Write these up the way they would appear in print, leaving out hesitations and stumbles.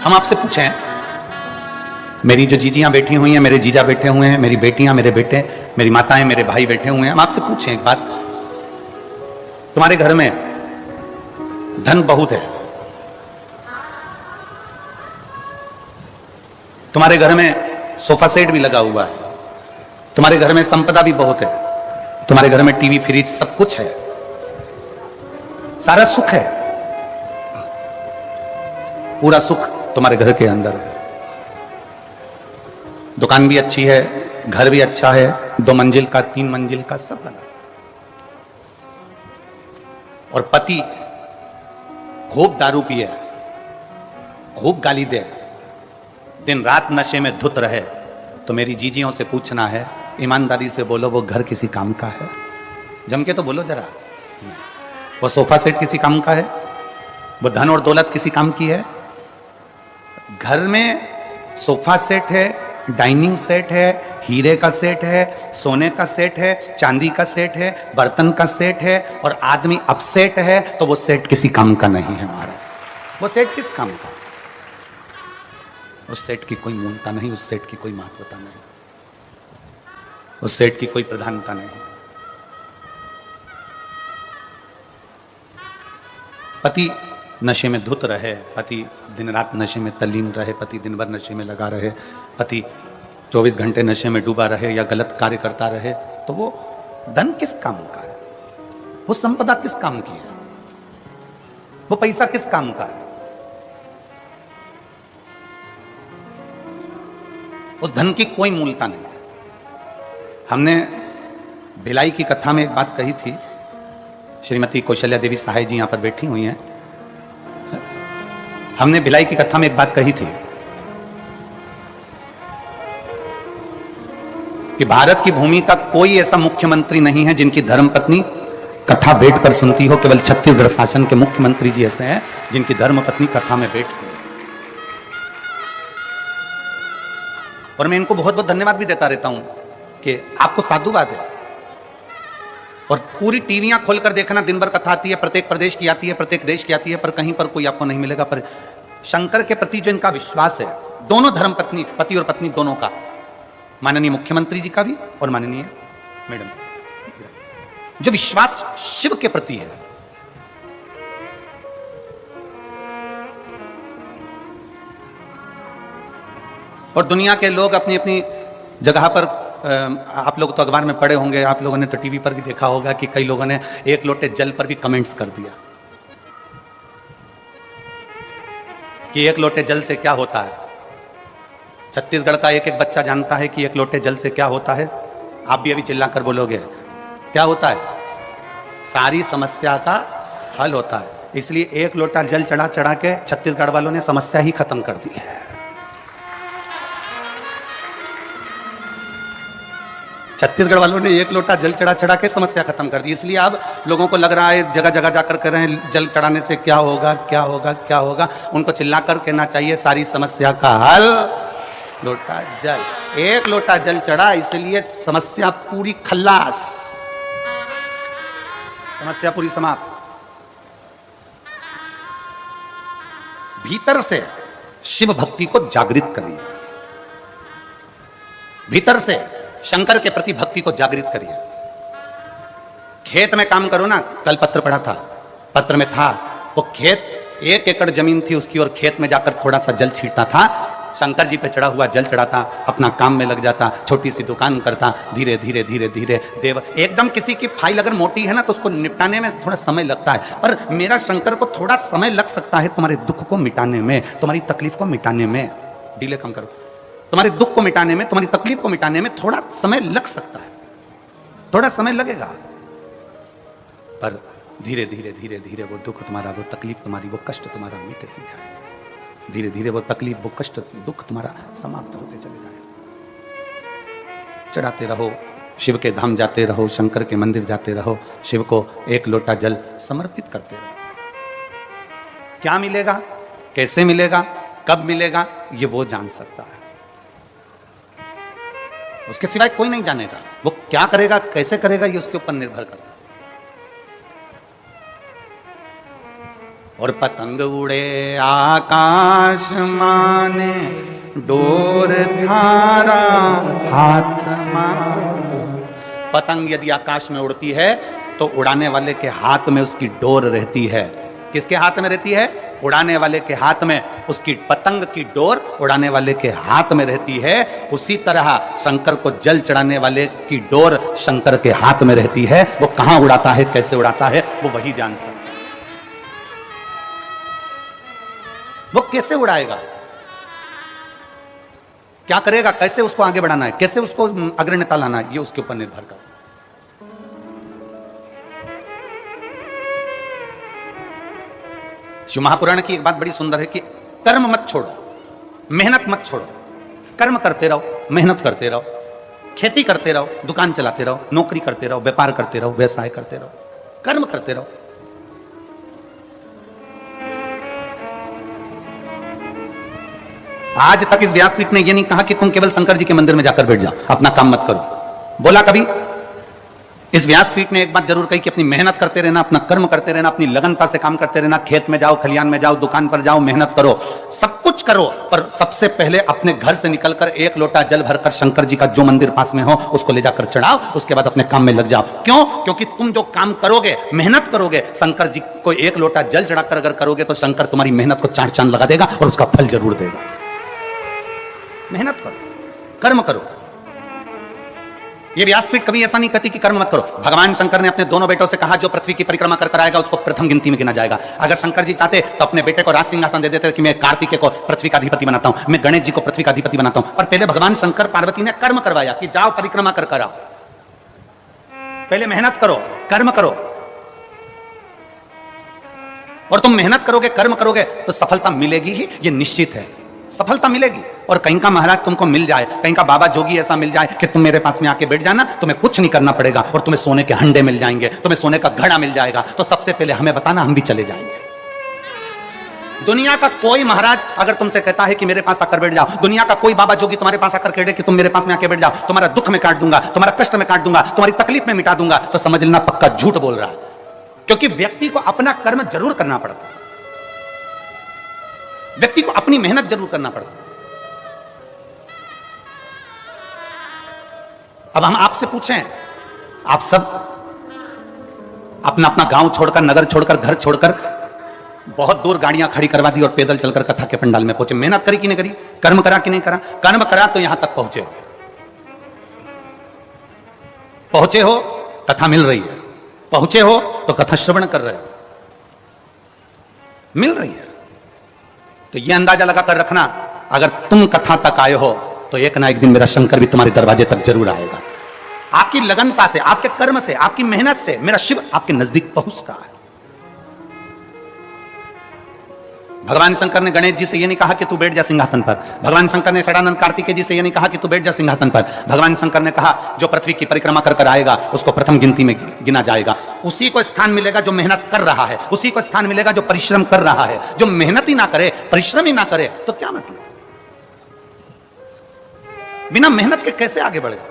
हम आपसे पूछें, मेरी जो जीजियां बैठी हुई हैं, मेरे जीजा बैठे हुए हैं, मेरी बेटियां, मेरे बेटे, मेरी माताएं, मेरे भाई बैठे हुए हैं, हम आपसे पूछें एक बात, तुम्हारे घर में धन बहुत है, तुम्हारे घर में सोफा सेट भी लगा हुआ है, तुम्हारे घर में संपदा भी बहुत है, तुम्हारे घर में टीवी फ्रिज सब कुछ है, सारा सुख है, पूरा सुख तुम्हारे घर के अंदर है, दुकान भी अच्छी है, घर भी अच्छा है, 2 मंजिल का 3 मंजिल का सब बना, और पति खूब दारू पिए, खूब गाली दे, दिन रात नशे में धुत रहे, तो मेरी जीजियों से पूछना है, ईमानदारी से बोलो, वो घर किसी काम का है? जम के तो बोलो जरा। वो सोफा सेट किसी काम का है? वो धन और दौलत किसी काम की है? घर में सोफा सेट है, डाइनिंग सेट है, हीरे का सेट है, सोने का सेट है, चांदी का सेट है, बर्तन का सेट है, और आदमी अपसेट है, तो वो सेट किसी काम का नहीं है हमारा। वो सेट किस काम का? उस सेट की कोई मूलता नहीं, उस सेट की कोई महत्वता नहीं, उस सेट की कोई प्रधानता नहीं। पति नशे में धुत रहे, पति दिन रात नशे में तल्लीन रहे, पति दिन भर नशे में लगा रहे, पति 24 घंटे नशे में डूबा रहे या गलत कार्य करता रहे, तो वो धन किस काम का है? वो संपदा किस काम की है? वो पैसा किस काम का है? उस धन की कोई मूलता नहीं है। हमने भिलाई की कथा में एक बात कही थी, श्रीमती कौशल्या देवी सहाय जी यहां पर बैठी हुई हैं, हमने भिलाई की कथा में एक बात कही थी कि भारत की भूमि का कोई ऐसा मुख्यमंत्री नहीं है जिनकी धर्मपत्नी कथा बैठकर सुनती हो। केवल छत्तीसगढ़ शासन के मुख्यमंत्री जी ऐसे हैं जिनकी धर्मपत्नी कथा में बैठती है, और मैं इनको बहुत बहुत धन्यवाद भी देता रहता हूं कि आपको साधुवाद है। और पूरी टीवियां खोलकर देखना, दिन भर कथा आती है, प्रत्येक प्रदेश की आती है, प्रत्येक देश की आती है, पर कहीं पर कोई आपको नहीं मिलेगा। पर शंकर के प्रति जो इनका विश्वास है, दोनों धर्मपत्नी, पति और पत्नी दोनों का, माननीय मुख्यमंत्री जी का भी और माननीय मैडम, जो विश्वास शिव के प्रति है, और दुनिया के लोग अपनी अपनी जगह पर, आप लोग तो अखबार में पढ़े होंगे, आप लोगों ने तो टीवी पर भी देखा होगा कि कई लोगों ने 1 लोटे जल पर भी कमेंट्स कर दिया कि 1 लोटे जल से क्या होता है। छत्तीसगढ़ का एक एक बच्चा जानता है कि 1 लोटे जल से क्या होता है। आप भी अभी चिल्लाकर बोलोगे क्या होता है? सारी समस्या का हल होता है। इसलिए 1 लोटा जल चढ़ा चढ़ा के छत्तीसगढ़ वालों ने समस्या ही खत्म कर दी है। छत्तीसगढ़ वालों ने 1 लोटा जल चढ़ा चढ़ा के समस्या खत्म कर दी। इसलिए अब लोगों को लग रहा है जगह जगह जाकर कर रहे हैं, जल चढ़ाने से क्या होगा, क्या होगा, क्या होगा। उनको चिल्लाकर कहना चाहिए सारी समस्या का हल लोटा जल। 1 लोटा जल चढ़ा, इसलिए समस्या पूरी खल्लास, समस्या पूरी समाप्त। भीतर से शिव भक्ति को जागृत करिए, भीतर से शंकर के प्रति भक्ति को जागृत करिए। खेत में काम करो ना, कल पत्र पढ़ा था, पत्र में था वो खेत 1 एकड़ जमीन थी उसकी, और खेत में जाकर थोड़ा सा जल छींटता था, शंकर जी पे चढ़ा हुआ जल चढ़ाता, अपना काम में लग जाता, छोटी सी दुकान करता, धीरे धीरे धीरे धीरे देव। एकदम किसी की फाइल अगर मोटी है ना तो उसको निपटाने में थोड़ा समय लगता है, पर मेरा शंकर को थोड़ा समय लग सकता है तुम्हारे दुख को मिटाने में, तुम्हारी तकलीफ को मिटाने में। डीले कम करो, तुम्हारे दुख को मिटाने में, तुम्हारी तकलीफ को मिटाने में थोड़ा समय लग सकता है, थोड़ा समय लगेगा, पर धीरे धीरे धीरे धीरे वो दुख तुम्हारा, वो तकलीफ तुम्हारी, वो कष्ट तुम्हारा मिट ही जाए। धीरे धीरे वो तकलीफ, वो कष्ट, दुख तुम्हारा समाप्त होते चले जाए। चढ़ाते रहो, शिव के धाम जाते रहो, शंकर के मंदिर जाते रहो, शिव को 1 लोटा जल समर्पित करते रहो। क्या मिलेगा, कैसे मिलेगा, कब मिलेगा, ये वो जान सकता है, उसके सिवाय कोई नहीं जानेगा। वो क्या करेगा, कैसे करेगा, ये उसके ऊपर निर्भर करता है। और पतंग उड़े आकाश माने डोर थारा हाथ मान। पतंग यदि आकाश में उड़ती है तो उड़ाने वाले के हाथ में उसकी डोर रहती है। किसके हाथ में रहती है? उड़ाने वाले के हाथ में उसकी पतंग की डोर उड़ाने वाले के हाथ में रहती है। उसी तरह शंकर को जल चढ़ाने वाले की डोर शंकर के हाथ में रहती है। वो कहां उड़ाता है, कैसे उड़ाता है, वो वही जान सकता है। वो कैसे उड़ाएगा, क्या करेगा, कैसे उसको आगे बढ़ाना है, कैसे उसको अग्रण्यता लाना है, ये उसके ऊपर निर्भर करता है। शिव महापुराण की एक बात बड़ी सुंदर है कि कर्म मत छोड़ो, मेहनत मत छोड़ो, कर्म करते रहो, मेहनत करते रहो, खेती करते रहो, दुकान चलाते रहो, नौकरी करते रहो, व्यापार करते रहो, व्यवसाय करते रहो, कर्म करते रहो। आज तक इस व्यासपीठ ने यह नहीं कहा कि तुम केवल शंकर जी के मंदिर में जाकर बैठ जाओ, अपना काम मत करो। बोला कभी? इस व्यासपीठ ने एक बात जरूर कही कि अपनी मेहनत करते रहना, अपना कर्म करते रहना, अपनी लगनता से काम करते रहना, खेत में जाओ, खलियान में जाओ, दुकान पर जाओ, मेहनत करो, सब कुछ करो, पर सबसे पहले अपने घर से निकलकर एक लोटा जल भरकर शंकर जी का जो मंदिर पास में हो उसको ले जाकर चढ़ाओ, उसके बाद अपने काम में लग जाओ। क्यों? क्योंकि तुम जो काम करोगे, मेहनत करोगे, शंकर जी को एक लोटा जल चढ़ाकर अगर करोगे तो शंकर तुम्हारी मेहनत को चार चांद लगा देगा और उसका फल जरूर देगा। मेहनत करो, कर्म करो। ये व्यासपीठ कभी ऐसा नहीं कहती कि कर्म मत करो। भगवान शंकर ने अपने दोनों बेटों से कहा जो पृथ्वी की परिक्रमा कर आएगा उसको प्रथम गिनती में गिना जाएगा। अगर शंकर जी चाहते तो अपने बेटे को राज सिंहासन दे देते कि मैं कार्तिकेय को पृथ्वी का अधिपति बनाता हूं, मैं गणेश जी को पृथ्वी का अधिपति बनाता हूं। पर पहले भगवान शंकर पार्वती ने कर्म करवाया कि जाओ परिक्रमा कर आओ, पहले मेहनत करो, कर्म करो। और तुम मेहनत करोगे, कर्म करोगे तो सफलता मिलेगी ही, ये निश्चित है, सफलता मिलेगी। और कहीं का महाराज तुमको मिल जाए, कहीं का बाबा जोगी ऐसा मिल जाए कि तुम मेरे पास में आके बैठ जाना, तुम्हें कुछ नहीं करना पड़ेगा और तुम्हें सोने के हंडे मिल जाएंगे, तुम्हें सोने का घड़ा मिल जाएगा, तो सबसे पहले हमें बताना, हम भी चले जाएंगे। दुनिया का कोई महाराज अगर तुमसे कहता है कि मेरे पास आकर बैठ जाओ, दुनिया का कोई बाबा जोगी तुम्हारे पास आकर कह दे कि तुम मेरे पास में आके बैठ जाओ, तुम्हारा दुख में काट दूंगा, तुम्हारा कष्ट में काट दूंगा, तुम्हारी तकलीफ में मिटा दूंगा, तो समझ लेना पक्का झूठ बोल रहा है। क्योंकि व्यक्ति को अपना कर्म जरूर करना पड़ता है, व्यक्ति को अपनी मेहनत जरूर करना पड़ता है। अब हम आपसे पूछें, आप सब अपना अपना गांव छोड़कर, नगर छोड़कर, घर छोड़कर बहुत दूर गाड़ियां खड़ी करवा दी और पैदल चलकर कथा के पंडाल में पहुंचे। मेहनत करी कि नहीं करी? कर्म करा कि नहीं करा? कर्म करा तो यहां तक पहुंचे, पहुंचे हो, कथा मिल रही है, पहुंचे हो तो कथा श्रवण कर रहे हो, मिल रही है। तो यह अंदाजा लगाकर रखना, अगर तुम कथा तक आए हो तो एक ना एक दिन मेरा शंकर भी तुम्हारे दरवाजे तक जरूर आएगा। आपकी लगनता से, आपके कर्म से, आपकी मेहनत से मेरा शिव आपके नजदीक पहुंचता है। भगवान शंकर ने गणेश जी से यह नहीं कहा कि तू बैठ जा सिंहासन पर, भगवान शंकर ने षडानंद कार्तिकेय जी से यह नहीं कहा कि तू बैठ जा सिंहासन पर। भगवान शंकर ने कहा जो पृथ्वी की परिक्रमा कर आएगा उसको प्रथम गिनती में गिना जाएगा, उसी को स्थान मिलेगा जो मेहनत कर रहा है, उसी को स्थान मिलेगा जो परिश्रम कर रहा है। जो मेहनत ही ना करे, परिश्रम ही ना करे तो क्या मतलब? बिना मेहनत के कैसे आगे बढ़ेगा?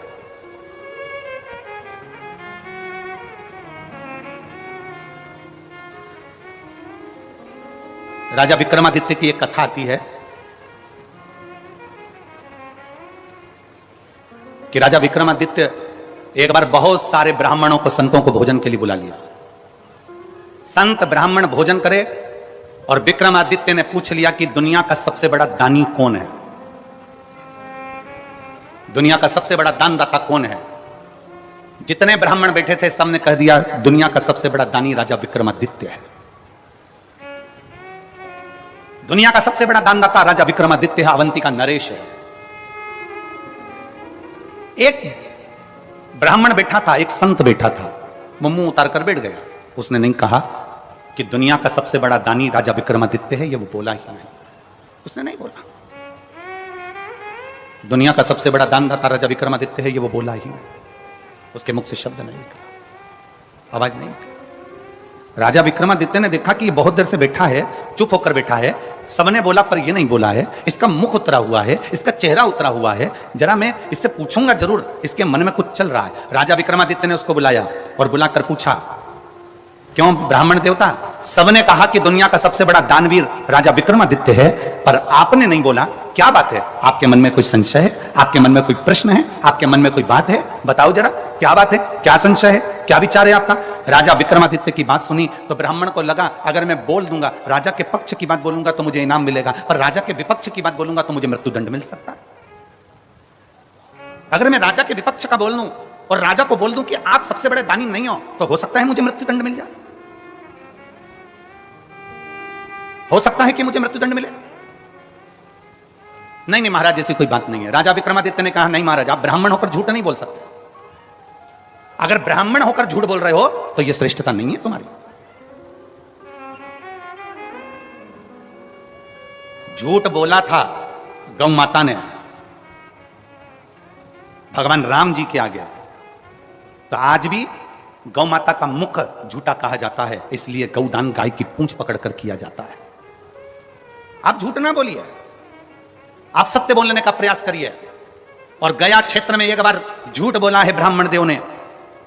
राजा विक्रमादित्य की एक कथा आती है कि राजा विक्रमादित्य एक बार बहुत सारे ब्राह्मणों को, संतों को भोजन के लिए बुला लिया। संत ब्राह्मण भोजन करे और विक्रमादित्य ने पूछ लिया कि दुनिया का सबसे बड़ा दानी कौन है, दुनिया का सबसे बड़ा दानदाता कौन है। जितने ब्राह्मण बैठे थे सबने कह दिया दुनिया का सबसे बड़ा दानी राजा विक्रमादित्य है, दुनिया का सबसे बड़ा दानदाता राजा विक्रमादित्य है, अवंती का नरेश है। एक ब्राह्मण बैठा था, एक संत बैठा था, वो मुंह उतार कर बैठ गया। उसने नहीं कहा कि दुनिया का सबसे बड़ा दानी राजा विक्रमादित्य है, ये वो बोला ही नहीं, उसने नहीं बोला। दुनिया का सबसे बड़ा दानदाता राजा विक्रमादित्य है, ये वो बोला ही नहीं, उसके मुख से शब्द नहीं निकला, आवाज नहीं। राजा विक्रमादित्य ने देखा कि ये बहुत देर से बैठा है, चुप होकर बैठा है, सबने बोला पर ये नहीं बोला है, इसका मुख उतरा हुआ है, इसका चेहरा उतरा हुआ है, जरा मैं इससे पूछूंगा जरूर, इसके मन में कुछ चल रहा है। राजा विक्रमादित्य ने उसको बुलाया और बुलाकर पूछा, क्यों ब्राह्मण देवता, सबने कहा कि दुनिया का सबसे बड़ा दानवीर राजा विक्रमादित्य है, पर आपने नहीं बोला। क्या बात है? आपके मन में कोई संशय है? आपके मन में कोई प्रश्न है? आपके मन में कोई बात है? बताओ जरा, क्या बात है? क्या संशय है? क्या विचार है आपका? राजा विक्रमादित्य की बात सुनी तो ब्राह्मण को लगा अगर मैं बोल दूंगा, राजा के पक्ष की बात बोलूंगा तो मुझे इनाम मिलेगा, और राजा के विपक्ष की बात बोलूंगा तो मुझे मृत्युदंड मिल सकता है। अगर मैं राजा के विपक्ष का बोल दूं और राजा को बोल दूं कि आप सबसे बड़े दानी नहीं हो सकता है मुझे मृत्युदंड मिल जाए, हो सकता है कि मुझे मृत्युदंड मिले। नहीं महाराज, ऐसी कोई बात नहीं है। राजा विक्रमादित्य ने कहा, नहीं महाराज, आप ब्राह्मण होकर झूठ नहीं बोल सकते। अगर ब्राह्मण होकर झूठ बोल रहे हो तो यह श्रेष्ठता नहीं है तुम्हारी। झूठ बोला था गौ माता ने भगवान राम जी के आगे, तो आज भी गौ माता का मुख झूठा कहा जाता है, इसलिए गौदान गाय की पूंछ पकड़कर किया जाता है। आप झूठ ना बोलिए, आप सत्य बोलने का प्रयास करिए। और गया क्षेत्र में एक बार झूठ बोला है ब्राह्मण देव ने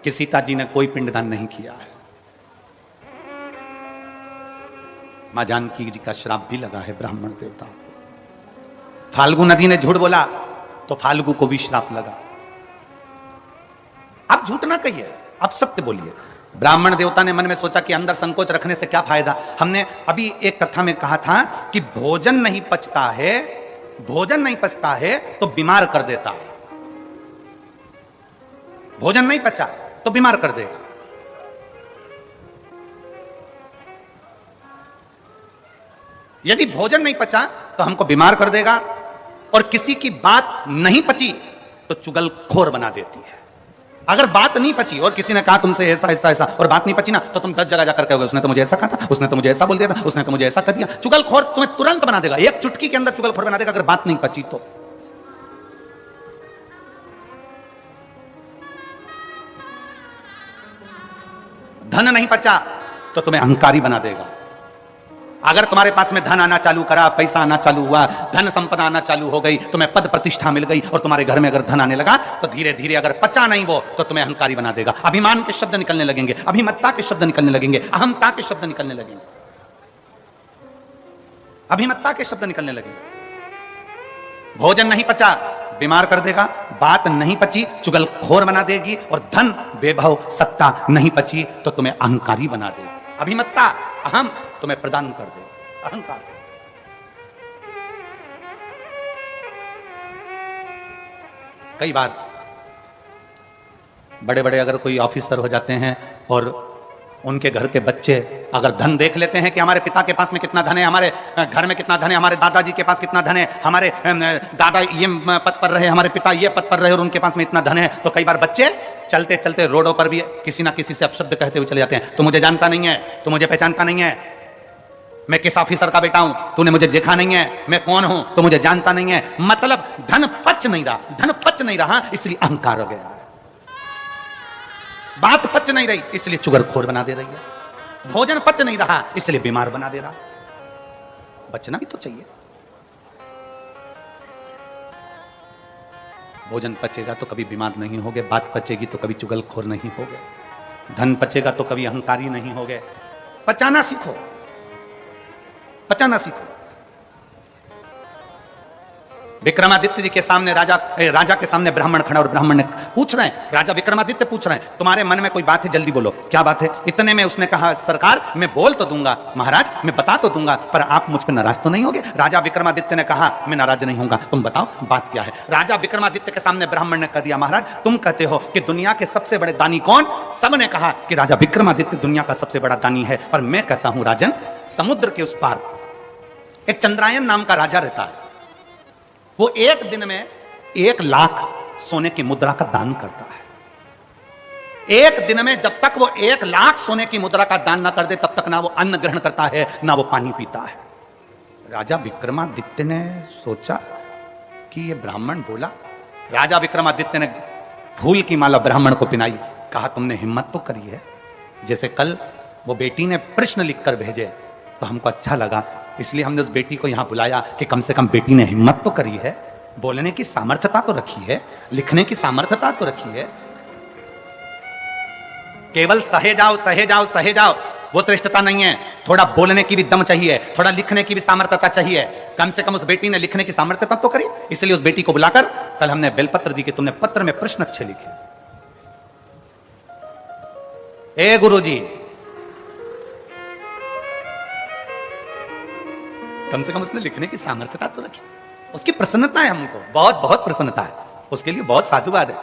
कि सीता जी ने कोई पिंडदान नहीं किया है। मां जानकी जी का श्राप भी लगा है ब्राह्मण देवता। फाल्गु नदी ने झूठ बोला तो फाल्गु को भी श्राप लगा। आप झूठ ना कहिए, आप सत्य बोलिए। ब्राह्मण देवता ने मन में सोचा कि अंदर संकोच रखने से क्या फायदा। हमने अभी एक कथा में कहा था कि भोजन नहीं पचता है, भोजन नहीं पचता है तो बीमार कर देता है। भोजन नहीं पचा तो बीमार कर देगा। यदि भोजन नहीं पचा तो हमको बीमार कर देगा, और किसी की बात नहीं पची तो चुगलखोर बना देती है। अगर बात नहीं पची और किसी ने कहा तुमसे ऐसा ऐसा ऐसा और बात नहीं पची ना, तो तुम 10 जगह जाकर कहोगे उसने तो मुझे ऐसा कहा था, उसने तो मुझे ऐसा बोल दिया था, उसने तो मुझे ऐसा कर दिया। चुगलखोर तुम्हें तुरंत बना देगा, एक चुटकी के अंदर चुगलखोर बना देगा अगर बात नहीं पची तो। धन नहीं पचा तो तुम्हें अहंकारी बना देगा। अगर तुम्हारे पास में धन आना चालू करा, पैसा आना चालू हुआ, धन संपदा आना चालू हो गई, तुम्हें पद प्रतिष्ठा मिल गई और तुम्हारे घर में अगर धन आने लगा तो धीरे धीरे अगर पचा नहीं वो तो तुम्हें अहंकारी बना देगा। अभिमान के शब्द निकलने लगेंगे, अभिमत्ता के शब्द निकलने लगेंगे, अहमता के शब्द निकलने लगेंगे, अभिमत्ता के शब्द निकलने लगेंगे। भोजन नहीं पचा बीमार कर देगा, बात नहीं पची चुगलखोर बना देगी, और धन वैभव सत्ता नहीं पची तो तुम्हें अहंकारी बना देगी। अभिमत्ता अहम तुम्हें प्रदान कर दे, अहंकार। कई बार बड़े बड़े अगर कोई ऑफिसर हो जाते हैं और उनके घर के बच्चे अगर धन देख लेते हैं कि हमारे पिता के पास में कितना धन है, हमारे घर में कितना धन है, हमारे दादाजी के पास कितना धन है, हमारे दादा ये पद पर रहे, हमारे पिता ये पद पर रहे और उनके पास में इतना धन है, तो कई बार बच्चे चलते चलते रोडों पर भी किसी ना किसी से अपशब्द कहते हुए चले जाते हैं। तू मुझे जानता नहीं है, तू मुझे पहचानता नहीं है, मैं किस ऑफिसर का बेटा हूं, तूने मुझे देखा नहीं है, मैं कौन हूं तो मुझे जानता नहीं है। मतलब धन पच नहीं रहा, धन पच नहीं रहा इसलिए अहंकार हो गया, बात पच नहीं रही इसलिए चुगलखोर बना दे रही है, भोजन पच नहीं रहा इसलिए बीमार बना दे रहा। बचना भी तो चाहिए। भोजन पचेगा तो कभी बीमार नहीं होगे, बात पचेगी तो कभी चुगलखोर नहीं होगे, धन पचेगा तो कभी अहंकारी नहीं होगे। पचाना सीखो, पचाना सीखो। विक्रमादित्य जी के सामने राजा के सामने ब्राह्मण खड़ा और ब्राह्मण ने पूछ रहे हैं, राजा विक्रमादित्य पूछ रहे हैं तुम्हारे मन में कोई बात है जल्दी बोलो, क्या बात है। इतने में उसने कहा सरकार मैं बोल तो दूंगा, महाराज मैं बता तो दूंगा, पर आप मुझ पर नाराज तो नहीं होगे। राजा विक्रमादित्य ने कहा मैं नाराज नहीं होऊंगा, तुम बताओ बात क्या है। राजा विक्रमादित्य के सामने ब्राह्मण ने कह दिया महाराज तुम कहते हो कि दुनिया के सबसे बड़े दानी कौन। सबने कहा कि राजा विक्रमादित्य दुनिया का सबसे बड़ा दानी है, पर मैं कहता हूं राजन समुद्र के उस पार एक चंद्रायन नाम का राजा रहता है, वो एक दिन में 1 लाख सोने की मुद्रा का दान करता है। एक दिन में जब तक वो 1 लाख सोने की मुद्रा का दान ना कर दे तब तक ना वो अन्न ग्रहण करता है ना वो पानी पीता है। राजा विक्रमादित्य ने सोचा कि ये ब्राह्मण बोला। राजा विक्रमादित्य ने फूल की माला ब्राह्मण को पिनाई, कहा तुमने हिम्मत तो करी है। जैसे कल वो बेटी ने प्रश्न लिखकर भेजे तो हमको अच्छा लगा, इसलिए हमने उस बेटी को यहां बुलाया कि कम से कम बेटी ने हिम्मत तो करी है, बोलने की सामर्थ्यता तो रखी है, लिखने की सामर्थ्यता तो रखी है। केवल सहे जाओ सहे जाओ सहे जाओ वो श्रेष्ठता नहीं है। थोड़ा बोलने की भी दम चाहिए, थोड़ा लिखने की भी सामर्थ्यता चाहिए। कम से कम उस बेटी ने लिखने की सामर्थ्यता तो करी, इसलिए उस बेटी को बुलाकर कल हमने बेलपत्र दी कि तुमने पत्र में प्रश्न अच्छे लिखे। ए गुरुजी, कम से कम उसने लिखने की सामर्थ्यता तो रखी। उसकी प्रसन्नता है, हमको बहुत बहुत प्रसन्नता है, उसके लिए बहुत साधुवाद है।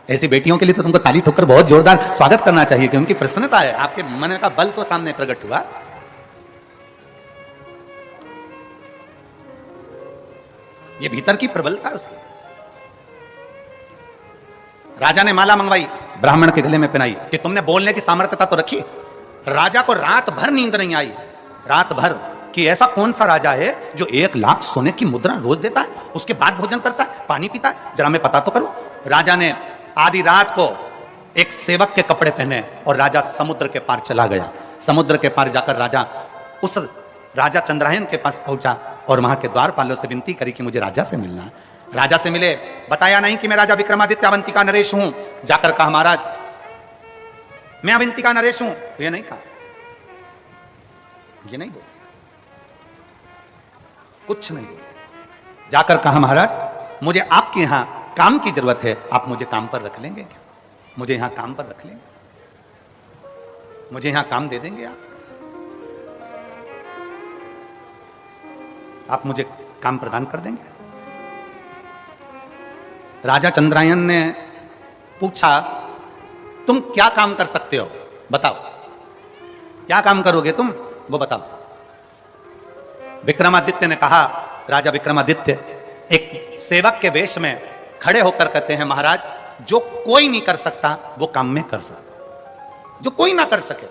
ऐसी बेटियों के लिए तो तुमको ताली ठोकर बहुत जोरदार स्वागत करना चाहिए कि उनकी प्रसन्नता है, आपके मन का बल तो सामने प्रकट हुआ। ये भीतर की प्रबलता है उसकी। राजा ने माला मंगवाई, ब्राह्मण के गले में पहनाई कि तुमने बोलने की सामर्थ्यता तो रखी। राजा को रात भर नींद नहीं आई, रात भर, कि ऐसा कौन सा राजा है जो 1 लाख सोने की मुद्रा रोज देता है, उसके बाद भोजन करता है, पानी पीता है, जरा मैं पता तो करूं। राजा ने आधी रात को एक सेवक के कपड़े पहने और राजा समुद्र के पार चला गया। समुद्र के पार जाकर राजा उस राजा चंद्रायन के पास पहुंचा और वहां के द्वारपालों से विनती करी कि मुझे राजा से मिलना है। राजा से मिले, बताया नहीं कि मैं राजा विक्रमादित्य अवंतिका नरेश हूं। जाकर कहा महाराज मैं अवंतिका नरेश हूं, ये नहीं कहा, ये नहीं बोला, कुछ नहीं बोला। जाकर कहा महाराज मुझे आपके यहां काम की जरूरत है, आप मुझे काम पर रख लेंगे क्या? मुझे यहां काम पर रख लेंगे, मुझे यहां काम दे देंगे आप मुझे काम प्रदान कर देंगे? राजा चंद्रायन ने पूछा तुम क्या काम कर सकते हो, बताओ क्या काम करोगे तुम, वो बताओ। विक्रमादित्य ने कहा, राजा विक्रमादित्य एक सेवक के वेश में खड़े होकर कहते हैं महाराज जो कोई नहीं कर सकता वो काम में कर सकता, जो कोई ना कर सके।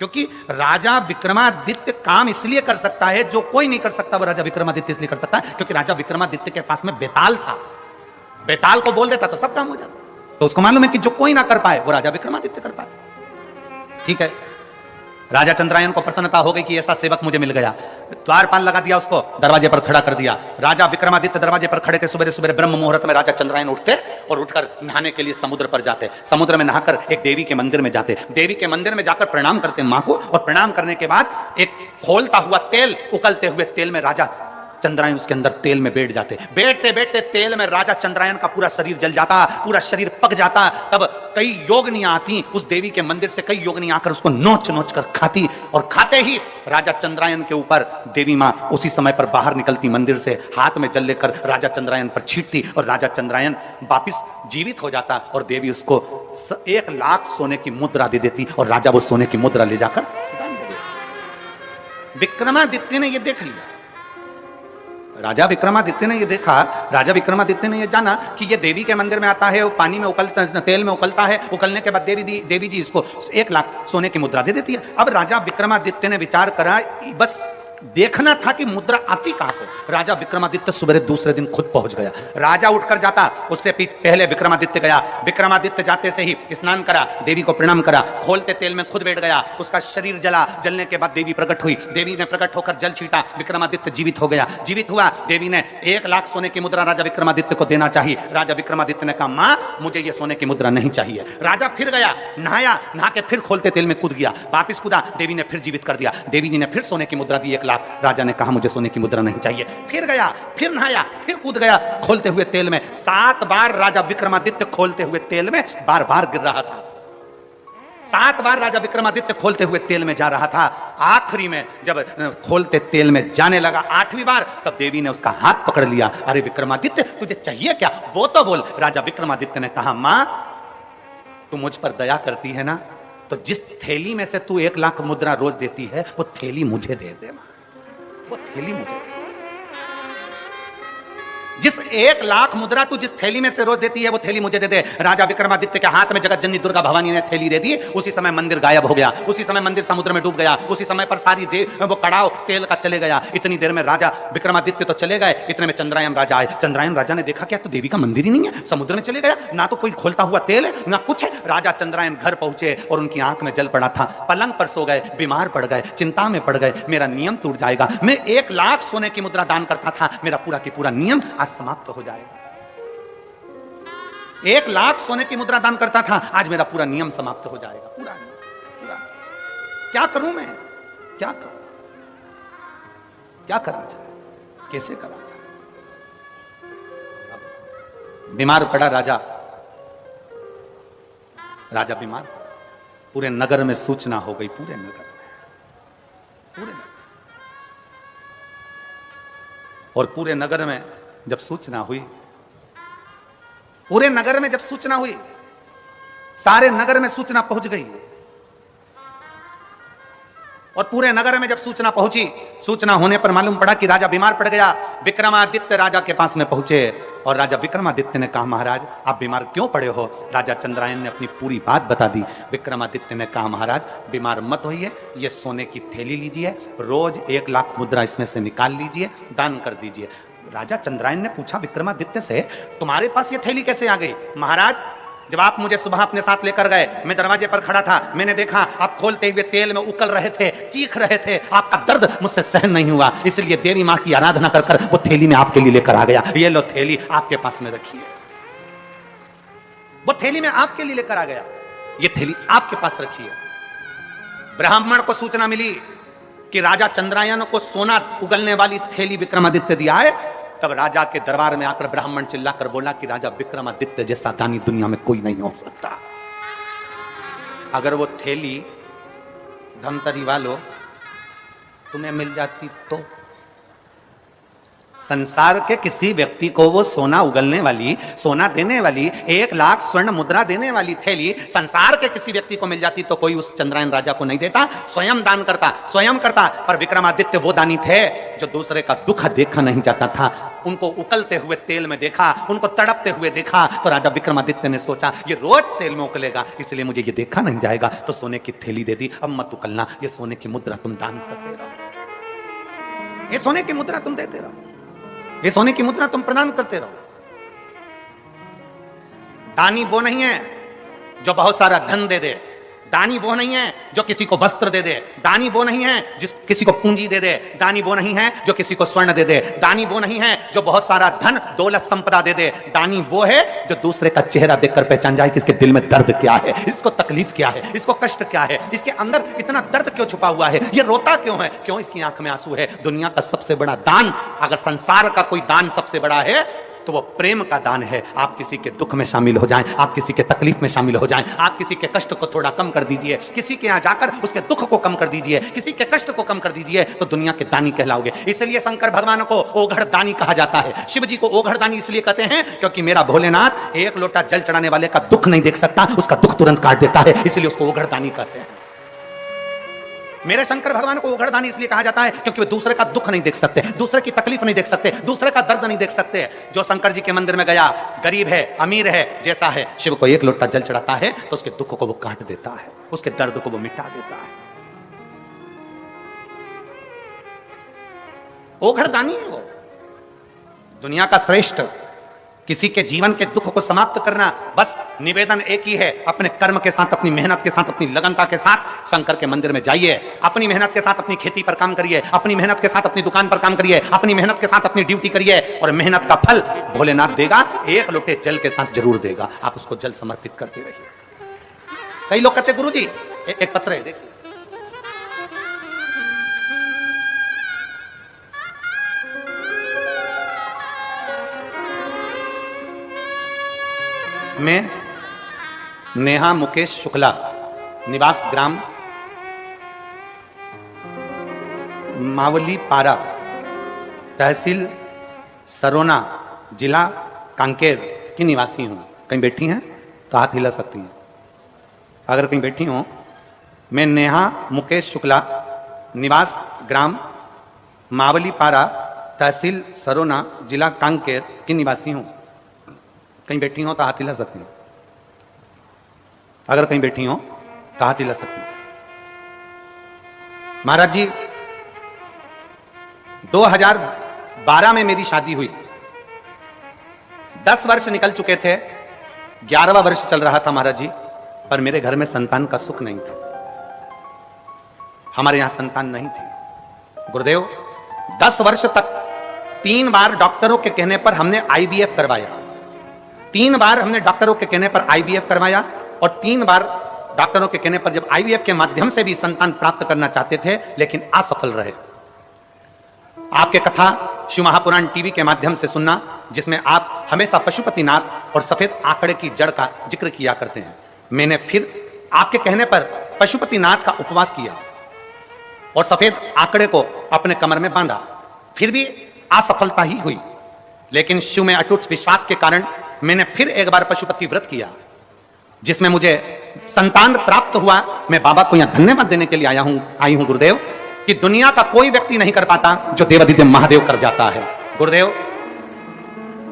क्योंकि राजा विक्रमादित्य काम इसलिए कर सकता है, जो कोई नहीं कर सकता वो राजा विक्रमादित्य इसलिए कर सकता है क्योंकि राजा विक्रमादित्य के पास में बेताल था। बेताल को बोल देता तो सब काम हो जाता, तो उसको मालूम है कि जो कोई ना कर पाए वो राजा विक्रमादित्य कर पाए। ठीक है, राजा चंद्रायन को प्रसन्नता हो गई कि ऐसा सेवक मुझे मिल गया। द्वारपाल लगा दिया, उसको दरवाजे पर खड़ा कर दिया। राजा विक्रमादित्य दरवाजे पर खड़े थे। सुबह सुबह ब्रह्म मुहूर्त में राजा चंद्रायन उठते और उठकर नहाने के लिए समुद्र पर जाते। समुद्र में नहाकर एक देवी के मंदिर में जाते। देवी के मंदिर में जाकर प्रणाम करते मां को, और प्रणाम करने के बाद एक खोलता हुआ तेल, उकलते हुए तेल में राजा चंद्रायन उसके अंदर तेल में बैठ जाते। बैठते बैठते तेल में राजा चंद्रायन का पूरा शरीर जल जाता, पूरा शरीर पक जाता। तब कई योगनियां आती उस देवी के मंदिर से, कई योगनियां आकर उसको नोच नोच कर खाती, और खाते ही राजा चंद्रायन के ऊपर देवी मां उसी समय पर बाहर निकलती मंदिर से, हाथ में जल लेकर राजा चंद्रायन पर छींटती और राजा चंद्रायन वापिस जीवित हो जाता, और देवी उसको 1 लाख सोने की मुद्रा दे देती और राजा वो सोने की मुद्रा ले जाकर दान दे देता। विक्रमादित्य ने यह देख लिया, राजा विक्रमादित्य ने ये देखा, राजा विक्रमादित्य ने ये जाना कि ये देवी के मंदिर में आता है, वो पानी में उकलता, तेल में उकलता है, उकलने के बाद देवी जी इसको 1 लाख सोने की मुद्रा दे देती है। अब राजा विक्रमादित्य ने विचार करा, बस देखना था कि मुद्रा आती कहां से। राजा विक्रमादित्य सुबह दूसरे दिन खुद पहुंच गया। राजा उठकर जाता, उससे पहले विक्रमादित्य गया। विक्रमादित्य जाते से ही स्नान करा, देवी को प्रणाम करा, खोलते तेल में खुद बैठ गया, उसका शरीर जला। जलने के बाद देवी प्रकट हुई, देवी ने प्रकट होकर जल छीटा, विक्रमादित्य जीवित हो गया। जीवित हुआ, देवी ने 1 लाख सोने की मुद्रा राजा विक्रमादित्य को देना चाहिए। राजा विक्रमादित्य ने कहा मां मुझे ये सोने की मुद्रा नहीं चाहिए। राजा फिर गया, नहाया, नहा के फिर खोलते तेल में कूद गया, वापिस कूदा, देवी ने फिर जीवित कर दिया। देवी जी ने फिर सोने की मुद्रा दी 1 लाख। राजा ने कहा मुझे सोने की मुद्रा नहीं चाहिए। फिर गया, फिर नहाया, फिर कूद गया खोलते हुए तेल में। 7 बार राजा विक्रमादित्य खोलते हुए तेल में बार बार गिर रहा था। 7 बार राजा विक्रमादित्य खोलते हुए तेल में जा रहा था। आखिरी में जब खोलते तेल में जाने लगा 8वीं बार, तब देवी ने उसका हाथ पकड़ लिया। अरे विक्रमादित्य तुझे चाहिए क्या, वो तो बोल। राजा विक्रमादित्य ने कहा मां तू मुझ पर दया करती है ना, तो जिस थैली में से तू 1 लाख मुद्रा रोज देती है वो थैली मुझे दे दे मां, वो थैली मुझे दे। जिस 1 लाख मुद्रा तू जिस थैली में से रोज देती है वो थैली मुझे दे दे। राजा विक्रमादित्य के हाथ में जगत जननी दुर्गा भवानी ने थैली दे दी। उसी समय मंदिर गायब हो गया, उसी समय मंदिर समुद्र में डूब गया, उसी समय पर सारी वो कड़ाव तेल का चले गया। इतनी देर में राजा विक्रमादित्य तो चले गए, इतने में चंद्रायन राजा आए। चंद्रायन राजा ने देखा क्या तो देवी का मंदिर ही नहीं है, समुद्र में चले गया, ना तो कोई खोलता हुआ तेल है ना कुछ है। राजा चंद्रायन घर पहुंचे और उनकी आंख में जल पड़ा था, पलंग पर सो गए, बीमार पड़ गए, चिंता में पड़ गए। मेरा नियम टूट जाएगा, मैं 1 लाख सोने की मुद्रा दान करता था, मेरा पूरा की पूरा नियम आज समाप्त हो जाएगा। 1 लाख सोने की मुद्रा दान करता था, आज मेरा पूरा नियम समाप्त हो जाएगा, पूरा। क्या करूं मैं, क्या करूं, क्या करा जाए, कैसे करा जाए। बीमार पड़ा राजा, राजा बीमार पड़ा, पूरे नगर में सूचना हो गई, पूरे नगर में, पूरे नगर। और पूरे नगर में जब सूचना हुई, पूरे नगर में जब सूचना हुई, सारे नगर में सूचना पहुंच गई। और पूरे नगर में जब सूचना पहुंची, सूचना होने पर मालूम पड़ा कि राजा बीमार पड़ गया। विक्रमादित्य राजा के पास में पहुंचे और राजा विक्रमादित्य ने कहा, महाराज आप बीमार क्यों पड़े हो। राजा चंद्रायन ने अपनी पूरी बात बता दी। विक्रमादित्य ने कहा, महाराज बीमार मत होइए, ये सोने की थैली लीजिए, रोज 1 लाख मुद्रा इसमें से निकाल लीजिए, दान कर दीजिए। राजा चंद्रायन ने पूछा विक्रमादित्य से, तुम्हारे पास ये थैली कैसे आ गई। महाराज जब आप मुझे सुबह अपने साथ लेकर गए, मैं दरवाजे पर खड़ा था, मैंने देखा आप खोलते हुए तेल में उकल रहे थे, चीख रहे थे, आपका दर्द मुझसे सहन नहीं हुआ, इसलिए देवी मां की आराधना कर कर वो थैली में आपके लिए लेकर आ गया। ये लो थैली आपके पास में रखिए, वो थैली में आपके लिए लेकर आ गया, ये थैली आपके पास रखिए। ब्राह्मण को सूचना मिली कि राजा चंद्रायन को सोना उगलने वाली थैली विक्रमादित्य दिया है। तब राजा के दरबार में आकर ब्राह्मण चिल्लाकर बोला कि राजा विक्रमादित्य जैसा दानी दुनिया में कोई नहीं हो सकता। अगर वो थैली धमतरी वालों तुम्हें मिल जाती तो संसार के किसी व्यक्ति को वो सोना उगलने वाली, सोना देने वाली, 1 लाख स्वर्ण मुद्रा देने वाली थैली संसार के किसी व्यक्ति को मिल जाती तो कोई उस चंद्रायन राजा को नहीं देता, स्वयं दान करता, स्वयं करता। पर विक्रमादित्य वो दानी थे जो दूसरे का दुख देखा नहीं जाता था। उनको उकलते हुए तेल में देखा, उनको तड़पते हुए देखा, तो राजा विक्रमादित्य ने सोचा ये रोज तेल में उकलेगा, इसलिए मुझे ये देखा नहीं जाएगा, तो सोने की थैली दे दी। अब मत उकलना, ये सोने की मुद्रा तुम दान करते रहो, ये सोने की मुद्रा तुम देते रहो, ये सोने की मुद्रा तुम प्रदान करते रहो। दानी वो नहीं है जो बहुत सारा धन दे दे, दानी वो नहीं है जो किसी को वस्त्र दे दे, दानी वो नहीं है जिस किसी को पूंजी दे दे, दानी वो नहीं है जो किसी को स्वर्ण दे दे, दानी वो नहीं है जो बहुत सारा धन दौलत संपदा दे दे। दानी वो है जो दूसरे का चेहरा देखकर पहचान जाए कि इसके दिल में दर्द क्या है, इसको तकलीफ क्या है, इसको कष्ट क्या है, इसके अंदर इतना दर्द क्यों छुपा हुआ है, ये रोता क्यों है, क्यों इसकी आंख में आंसू है। दुनिया का सबसे बड़ा दान, अगर संसार का कोई दान सबसे बड़ा है तो वो प्रेम का दान है। आप किसी के दुख में शामिल हो जाएं, आप किसी के तकलीफ में शामिल हो जाएं, आप किसी के कष्ट को थोड़ा कम कर दीजिए, किसी के यहाँ जाकर उसके दुख को कम कर दीजिए, किसी के कष्ट को कम कर दीजिए, तो दुनिया के दानी कहलाओगे। इसलिए शंकर भगवान को ओघड़ दानी कहा जाता है। शिव जी को ओघड़ दानी इसलिए कहते हैं क्योंकि मेरा भोलेनाथ 1 लोटा जल चढ़ाने वाले का दुख नहीं देख सकता, उसका दुख तुरंत काट देता है, इसलिए उसको ओघड़ दानी कहते हैं। मेरे शंकर भगवान को ओघड़दानी इसलिए कहा जाता है क्योंकि वे दूसरे का दुख नहीं देख सकते, दूसरे की तकलीफ नहीं देख सकते, दूसरे का दर्द नहीं देख सकते। जो शंकर जी के मंदिर में गया, गरीब है, अमीर है, जैसा है, शिव को 1 लोटा जल चढ़ाता है तो उसके दुख को वो काट देता है, उसके दर्द को वो मिटा देता है। ओघड़दानी है वो, दुनिया का श्रेष्ठ। किसी के जीवन के दुख को समाप्त करना, बस निवेदन एक ही है, अपने कर्म के साथ, अपनी मेहनत के साथ, अपनी लगनता के साथ शंकर के मंदिर में जाइए, अपनी मेहनत के साथ अपनी खेती पर काम करिए, अपनी मेहनत के साथ अपनी दुकान पर काम करिए, अपनी मेहनत के साथ अपनी ड्यूटी करिए, और मेहनत का फल भोलेनाथ देगा, 1 लोटे जल के साथ जरूर देगा। आप उसको जल समर्पित करते रहिए। कई लोग कहते गुरुजी एक पत्र है, देखिए, मैं नेहा मुकेश शुक्ला, निवास ग्राम मावली पारा, तहसील सरोना, जिला कांकेर की निवासी हूं। कहीं बैठी हैं तो हाथ हिला सकती हैं। अगर कहीं बैठी हो, मैं नेहा मुकेश शुक्ला, निवास ग्राम मावली पारा, तहसील सरोना, जिला कांकेर की निवासी हूं। कहीं बैठी हो तो हाथ हिला सकती हैं। अगर कहीं बैठी हो तो हाथ हिला सकती हैं। महाराज जी, 2012 में मेरी शादी हुई, 10 वर्ष निकल चुके थे, 11वां वर्ष चल रहा था महाराज जी, पर मेरे घर में संतान का सुख नहीं था। हमारे यहां संतान नहीं थी। गुरुदेव, 10 वर्ष तक 3 बार डॉक्टरों के कहने पर हमने IVF करवाया, 3 बार हमने डॉक्टरों के कहने पर IVF करवाया, और 3 बार डॉक्टरों के कहने पर जब आईवीएफ के माध्यम से भी संतान प्राप्त करना चाहते थे, लेकिन असफल रहे। आपके कथा शिव महापुराण टीवी के माध्यम से सुनना, जिसमें आप हमेशा पशुपतिनाथ और सफेद आंकड़े की जड़ का जिक्र किया करते हैं। मैंने फिर आपके कहने पर पशुपतिनाथ का उपवास किया और सफेद आंकड़े को अपने कमर में बांधा, फिर भी असफलता ही हुई। लेकिन शिव में अटूट विश्वास के कारण मैंने फिर एक बार पशुपति व्रत किया, जिसमें मुझे संतान प्राप्त हुआ। मैं बाबा को यहां धन्यवाद देने के लिए आई हूं गुरुदेव, कि दुनिया का कोई व्यक्ति नहीं कर पाता जो देवाधिदेव महादेव कर जाता है। गुरुदेव,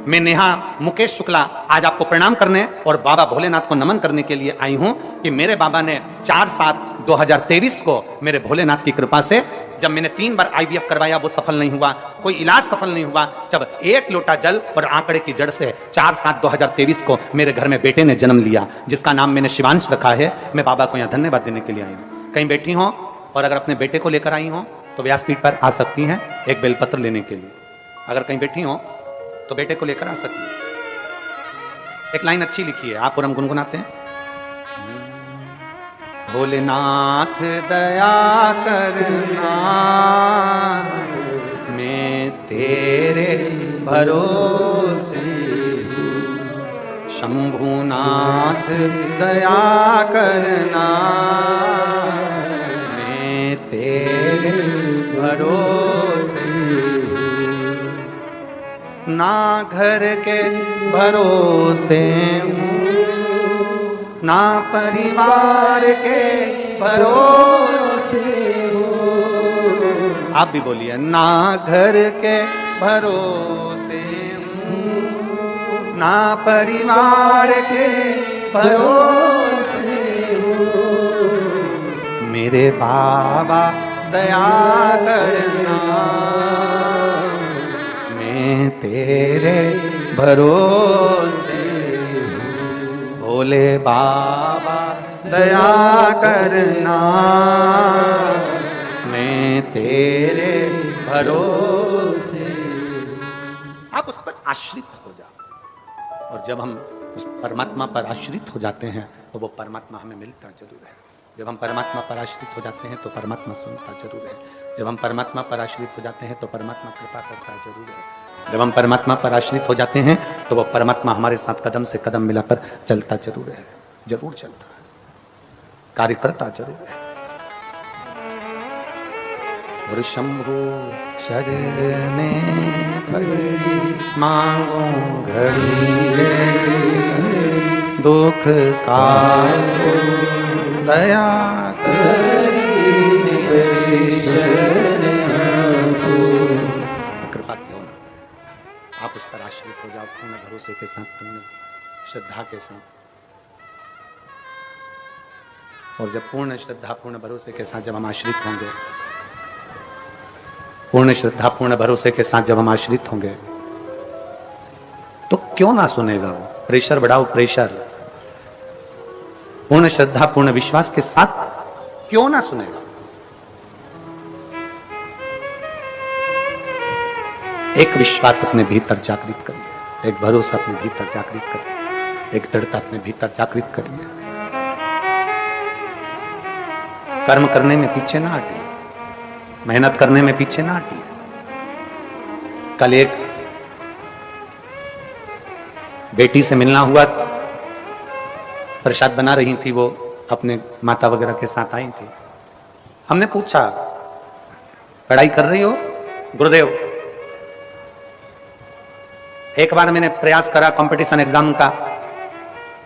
मैं नेहा मुकेश शुक्ला आज आपको प्रणाम करने और बाबा भोलेनाथ को नमन करने के लिए आई हूं कि मेरे बाबा ने 4/7/2023 को मेरे भोलेनाथ की कृपा से, जब मैंने 3 बार आईवीएफ करवाया वो सफल नहीं हुआ, कोई इलाज सफल नहीं हुआ, जब 1 लोटा जल और आंकड़े की जड़ से 4/7/2023 को मेरे घर में बेटे ने जन्म लिया, जिसका नाम मैंने शिवांश रखा है। मैं बाबा को यहाँ धन्यवाद देने के लिए आई हूँ। कहीं बैठी हो और अगर अपने बेटे को लेकर आई हो तो व्यासपीठ पर आ सकती हैं एक बेलपत्र लेने के लिए। अगर कहीं बैठी हो तो बेटे को लेकर आ सकती है। एक लाइन अच्छी लिखी है, आप और हम गुनगुनाते हैं। भोलेनाथ दया करना, मैं तेरे भरोसे हूँ। शंभुनाथ दया करना, मैं तेरे भरोसे हूँ। ना घर के भरोसे हूँ, ना परिवार के भरोसे हो। आप भी बोलिए, ना घर के भरोसे हूँ, ना परिवार के भरोसे हो। मेरे बाबा दया करना, मैं तेरे भरोसे। भोले बाबा दया करना, मैं तेरे भरोसे। आप उस पर आश्रित हो जाओ, और जब हम उस परमात्मा पर आश्रित हो जाते हैं तो वो परमात्मा हमें मिलता जरूर है। जब हम परमात्मा पर आश्रित हो जाते हैं तो परमात्मा सुनता जरूर है। जब हम परमात्मा पर आश्रित हो जाते हैं तो परमात्मा कृपा करता जरूर है। जब हम परमात्मा पर आश्रित हो जाते हैं तो वो परमात्मा हमारे साथ कदम से कदम मिलाकर चलता जरूर है, जरूर चलता है, कार्य करता जरूर है। और शंभु शरणे मांगो घड़ी दुख का दया कृपा क्यों ना। आप उस पर आश्रित हो जाओ पूर्ण भरोसे के साथ, पूर्ण श्रद्धा के साथ। और जब पूर्ण श्रद्धा पूर्ण भरोसे के साथ जब हम आश्रित होंगे, पूर्ण श्रद्धा पूर्ण भरोसे के साथ जब हम आश्रित होंगे तो क्यों ना सुनेगा वो। प्रेशर बढ़ाओ, प्रेशर। पूर्ण श्रद्धा पूर्ण विश्वास के साथ क्यों ना सुनेगा। एक विश्वास अपने भीतर जागृत करिए, एक भरोसा अपने भीतर जागृत करिए, एक दृढ़ता अपने भीतर जागृत करिए। कर्म करने में पीछे ना हटिए, मेहनत करने में पीछे ना हटिए। कल एक बेटी से मिलना हुआ, प्रसाद बना रही थी, वो अपने माता वगैरह के साथ आई थी। हमने पूछा, पढ़ाई कर रही हो? गुरुदेव, एक बार मैंने प्रयास करा कंपटीशन एग्जाम का,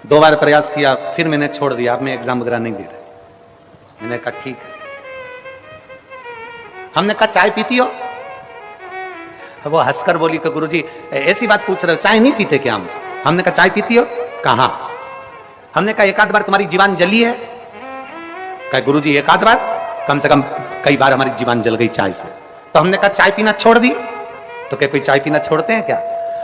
2 बार प्रयास किया, फिर मैंने छोड़ दिया, अब मैं एग्जाम वगैरह नहीं दे रहा। मैंने कहा ठीक है। हमने कहा चाय पीती हो? वो हंसकर बोली कि गुरुजी ऐसी बात पूछ रहे हो, चाय नहीं पीते क्या हम? हमने कहा चाय पीती हो? कहा। हमने कहा एक आध बार तुम्हारी जीवान जली है? कहा गुरुजी एक आध बार, कम से कम कई बार हमारी जीवान जल गई चाय से। तो हमने कहा चाय पीना छोड़ दी? तो क्या कोई चाय पीना छोड़ते हैं क्या?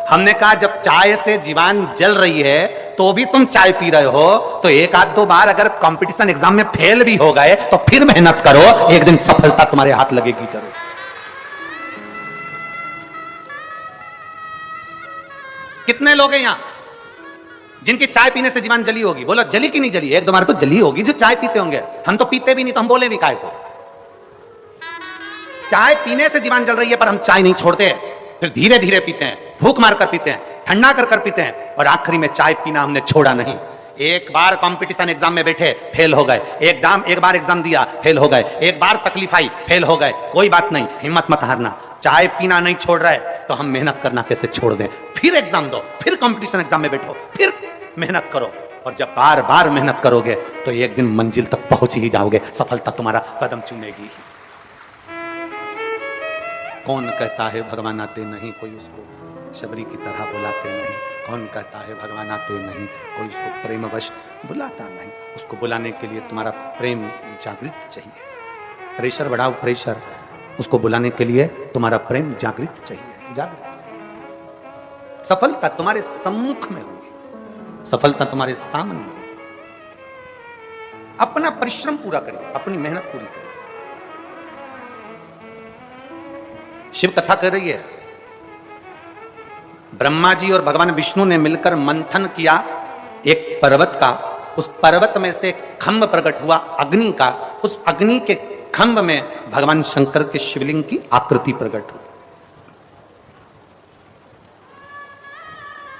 हमने कहा जब चाय से जीवान जल रही है तो भी तुम चाय पी रहे हो, तो एक आध 2 बार अगर कंपटीशन एग्जाम में फेल भी हो गए तो फिर मेहनत करो, एक दिन सफलता तुम्हारे हाथ लगेगी जरूर। कितने लोग हैं यहां जिनकी चाय पीने से जीवन जली होगी, बोलो जली की नहीं जली? एक दो बार तो जली होगी जो चाय पीते होंगे। हम तो पीते भी नहीं, तो हम बोले भी काय को? चाय पीने से जीवन जल रही है, पर हम चाय नहीं छोड़ते, फिर धीरे धीरे पीते हैं, भूख मार कर पीते हैं, ठंडा कर कर पीते हैं, और आखिरी में चाय पीना हमने छोड़ा नहीं। एक बार कंपटीशन एग्जाम में बैठे, फेल हो गए, एक बार एग्जाम दिया, फेल हो गए, एक बार तकलीफ आई, फेल हो गए, कोई बात नहीं, हिम्मत मत हारना। चाय पीना नहीं छोड़ रहा है तो हम मेहनत करना कैसे छोड़ दें? फिर एग्जाम दो, फिर कंपटीशन एग्जाम में बैठो, फिर मेहनत करो, और जब बार बार मेहनत करोगे तो एक दिन मंजिल तक पहुंच ही जाओगे, सफलता तुम्हारा कदम चूमेगी। कौन कहता है भगवान आते नहीं, कोई उसको शबरी की तरह बुलाते नहीं। कौन कहता है भगवान आते नहीं, कोई उसको प्रेमवश बुलाता नहीं। उसको बुलाने के लिए तुम्हारा प्रेम जागृत चाहिए। प्रेशर बढ़ाओ, प्रेशर। उसको बुलाने के लिए तुम्हारा प्रेम जागृत चाहिए, जागृत। सफलता तुम्हारे सम्मुख में होगी, सफलता तुम्हारे सामने होगी। अपना परिश्रम पूरा करिए, अपनी मेहनत पूरी करिए। शिव कथा कर रही है, ब्रह्मा जी और भगवान विष्णु ने मिलकर मंथन किया एक पर्वत का। उस पर्वत में से खंभ प्रकट हुआ अग्नि का। उस अग्नि के खंभ में भगवान शंकर के शिवलिंग की आकृति प्रकट हुई।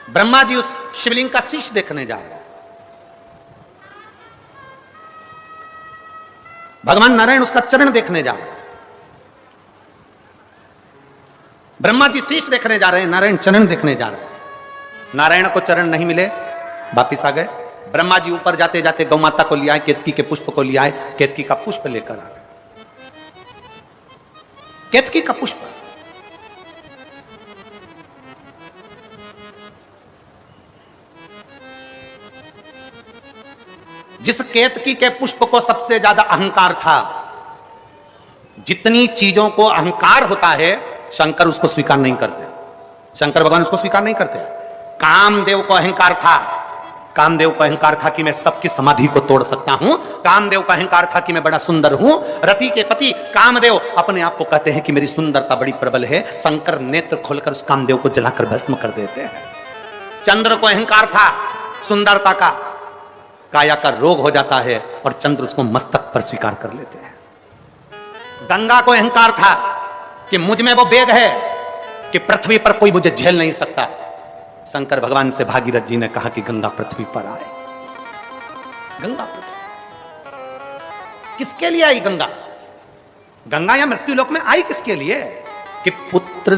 ब्रह्मा जी उस शिवलिंग का शीश देखने जा रहे हैं। भगवान नारायण उसका चरण देखने जा रहे हैं। ब्रह्मा जी शीश देखने जा रहे हैं, नारायण चरण देखने जा रहे हैं। नारायण को चरण नहीं मिले, वापिस आ गए। ब्रह्मा जी ऊपर जाते जाते गौ माता को लिया, केतकी के पुष्प को लिया, केतकी का पुष्प लेकर आ गए। केतकी का पुष्प जिस केतकी के पुष्प को सबसे ज्यादा अहंकार था, जितनी चीजों को अहंकार होता है शंकर उसको स्वीकार नहीं करते, शंकर भगवान उसको स्वीकार नहीं करते। कामदेव को अहंकार था, कामदेव को अहंकार था कि मैं सबकी समाधि को तोड़ सकता हूं। कामदेव का अहंकार था कि मैं बड़ा सुंदर हूं। रति के पति कामदेव अपने आप को कहते हैं कि मेरी सुंदरता बड़ी प्रबल है। शंकर नेत्र खोलकर उस कामदेव को जलाकर भस्म कर देते हैं। चंद्र को अहंकार था सुंदरता का, काया का रोग हो जाता है और चंद्र उसको मस्तक पर स्वीकार कर लेते हैं। गंगा को अहंकार था कि मुझ में वो वेग है कि पृथ्वी पर कोई मुझे झेल नहीं सकता। शंकर भगवान से भागीरथ जी ने कहा कि गंगा पृथ्वी पर आए। गंगा पृथ्वी किसके लिए आई? गंगा गंगा या मृत्यु लोक में आई किसके लिए? कि पुत्र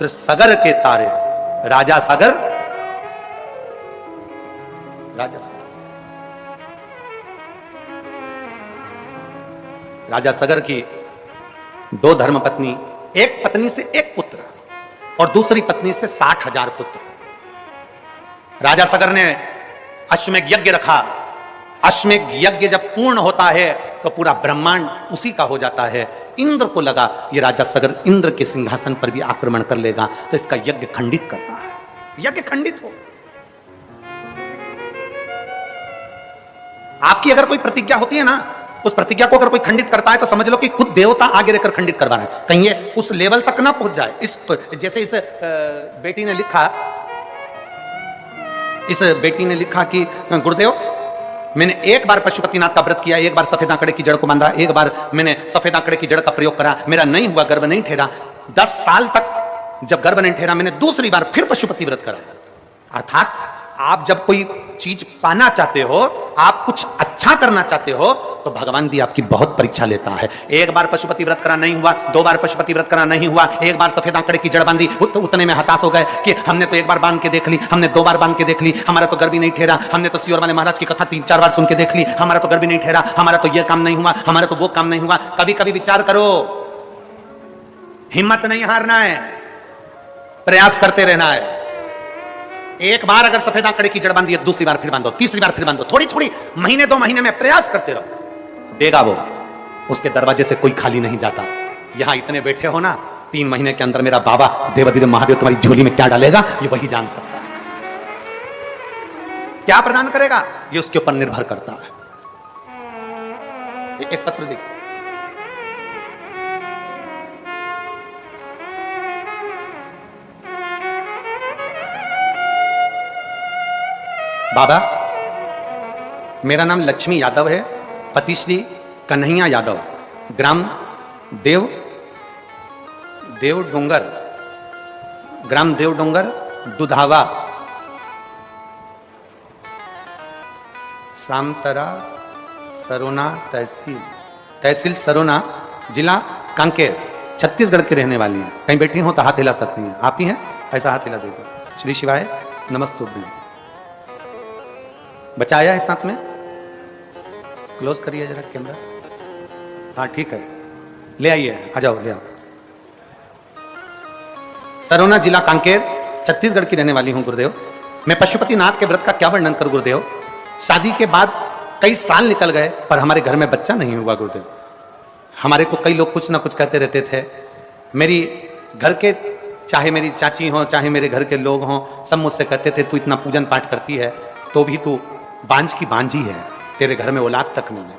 सागर के तारे, राजा सागर, राजा सागर की दो धर्मपत्नी, एक पत्नी से एक पुत्र और दूसरी पत्नी से 60,000 पुत्र। राजा सागर ने अश्वमेध यज्ञ रखा। अश्वमेध यज्ञ जब पूर्ण होता है तो पूरा ब्रह्मांड उसी का हो जाता है। इंद्र को लगा ये राजा सागर इंद्र के सिंहासन पर भी आक्रमण कर लेगा, तो इसका यज्ञ खंडित करना है। यज्ञ खंडित हो। आपकी अगर कोई प्रतिज्ञा होती है ना, उस प्रतिज्ञा को अगर कोई खंडित करता है तो समझ लो कि खुद देवता आगे रहकर खंडित करवा रहे हैं। कहीं ये उस लेवल तक ना पहुंच जाए। जैसे इस बेटी ने लिखा कि गुरुदेव, मैंने एक बार पशुपतिनाथ का व्रत किया, एक बार सफेद आंकड़े की जड़ को बांधा, एक बार मैंने सफेद आंकड़े की जड़ का प्रयोग करा, मेरा नहीं हुआ, गर्भ नहीं ठहरा। 10 साल तक जब गर्भ नहीं ठहरा, मैंने दूसरी बार फिर पशुपति व्रत करा। अर्थात आप जब कोई चीज पाना चाहते हो, आप कुछ अच्छा करना चाहते हो, तो भगवान भी आपकी बहुत परीक्षा लेता है। एक बार पशुपति व्रत करा नहीं हुआ, 2 बार पशुपति व्रत करा नहीं हुआ, एक बार सफेद आंकड़े की जड़ बांधी, उतने में हताश हो गए कि हमने तो एक बार बांध के देख ली, हमने 2 बार बांध के देख ली, हमारा तो गर्भ ही नहीं ठहरा, हमने तो सियोर वाले महाराज की कथा 3-4 बार सुन के देख ली, हमारा तो गर्भ ही नहीं ठहरा, हमारा तो यह काम नहीं हुआ, हमारा तो वो काम नहीं हुआ। कभी कभी विचार करो, हिम्मत नहीं हारना है, प्रयास करते रहना है। एक बार अगर सफेद आंकड़े की जड़ बांधी है, दूसरी बार फिर बांधो, तीसरी बार फिर बांधो, थोड़ी थोड़ी महीने 2 महीने में प्रयास करते रहो, देगा वो। उसके दरवाजे से कोई खाली नहीं जाता। यहां इतने बैठे हो ना, 3 महीने के अंदर मेरा बाबा देवाधिदेव महादेव तुम्हारी झोली में क्या डालेगा ये वही जान सकता है। क्या प्रदान करेगा ये उसके ऊपर निर्भर करता है। एक पत्र देखिए, बाबा, मेरा नाम लक्ष्मी यादव है, पति श्री कन्हैया यादव, ग्राम देव डोंगर दुधावा, सामतरा, सरोना तहसील सरोना, जिला कांकेर, छत्तीसगढ़ के रहने वाली हैं। कहीं बैठी हो तो हाथ हिला सकती हैं। आप ही हैं? ऐसा हाथ हिला देखो। श्री शिवाय नमस्तुभ्यं। बचाया है साथ में, क्लोज करिए जरा कैमरा। हाँ ठीक है, ले आइए, आ जाओ, ले आओ। सरोना जिला कांकेर, छत्तीसगढ़ की रहने वाली हूं गुरुदेव। मैं पशुपतिनाथ के व्रत का क्या वर्णन करूं गुरुदेव। शादी के बाद कई साल निकल गए पर हमारे घर में बच्चा नहीं हुआ गुरुदेव। हमारे को कई लोग कुछ ना कुछ कहते रहते थे। मेरी घर के, चाहे मेरी चाची हो, चाहे मेरे घर के लोग हों, सब मुझसे कहते थे तू इतना पूजन पाठ करती है तो भी तू बांझ की बांझी है, तेरे घर में औलाद तक नहीं है।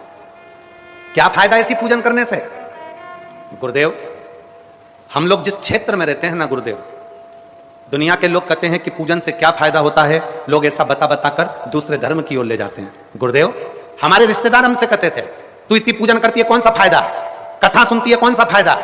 क्या फायदा ऐसी पूजन करने से गुरुदेव। हम लोग जिस क्षेत्र में रहते हैं ना गुरुदेव, दुनिया के लोग कहते हैं कि पूजन से क्या फायदा होता है, लोग ऐसा बता कर दूसरे धर्म की ओर ले जाते हैं गुरुदेव। हमारे रिश्तेदार हमसे कहते थे तू इतनी पूजन करती है कौन सा फायदा, कथा सुनती है कौन सा फायदा,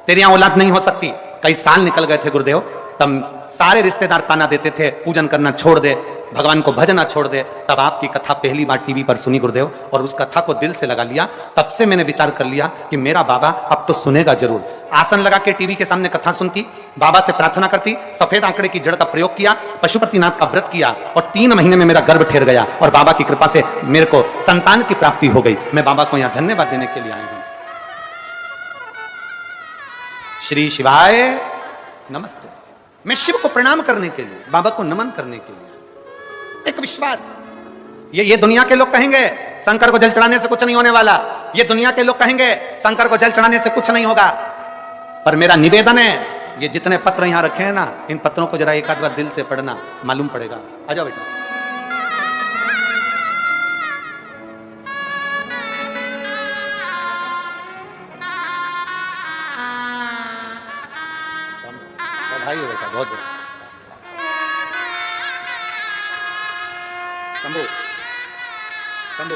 तेरे यहां औलाद नहीं हो सकती। कई साल निकल गए थे गुरुदेव, तब सारे रिश्तेदार ताना देते थे पूजन करना छोड़ दे, भगवान को भजना छोड़ दे। तब आपकी कथा पहली बार टीवी पर सुनी गुरुदेव और उस कथा को दिल से लगा लिया। तब से मैंने विचार कर लिया कि मेरा बाबा अब तो सुनेगा जरूर। आसन लगा के टीवी के सामने कथा सुनती, बाबा से प्रार्थना करती, सफेद आंकड़े की जड़ का प्रयोग किया, पशुपतिनाथ का व्रत किया और 3 महीने में मेरा गर्भ ठहर गया और बाबा की कृपा से मेरे को संतान की प्राप्ति हो गई। मैं बाबा को यहां धन्यवाद देने के लिए आया हूं। श्री शिवाय नमस्ते। मैं शिव को प्रणाम करने के लिए, बाबा को नमन करने के लिए, एक विश्वास। ये दुनिया के लोग कहेंगे शंकर को जल चढ़ाने से कुछ नहीं होने वाला, ये दुनिया के लोग कहेंगे शंकर को जल चढ़ाने से कुछ नहीं होगा, पर मेरा निवेदन है ये जितने पत्र यहां रखे हैं ना, इन पत्रों को जरा एक आध बार दिल से पढ़ना, मालूम पड़ेगा। आ जाओ बेटा। बधाई हो बेटा, बहुत बहुत। शंभू शंभू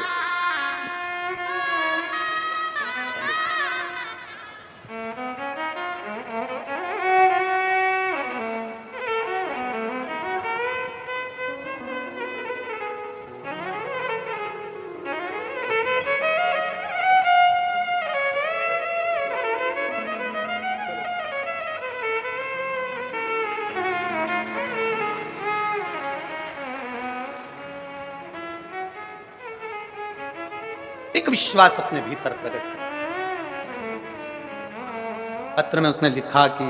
एक विश्वास अपने भीतर प्रकट किया। पत्र में उसने लिखा कि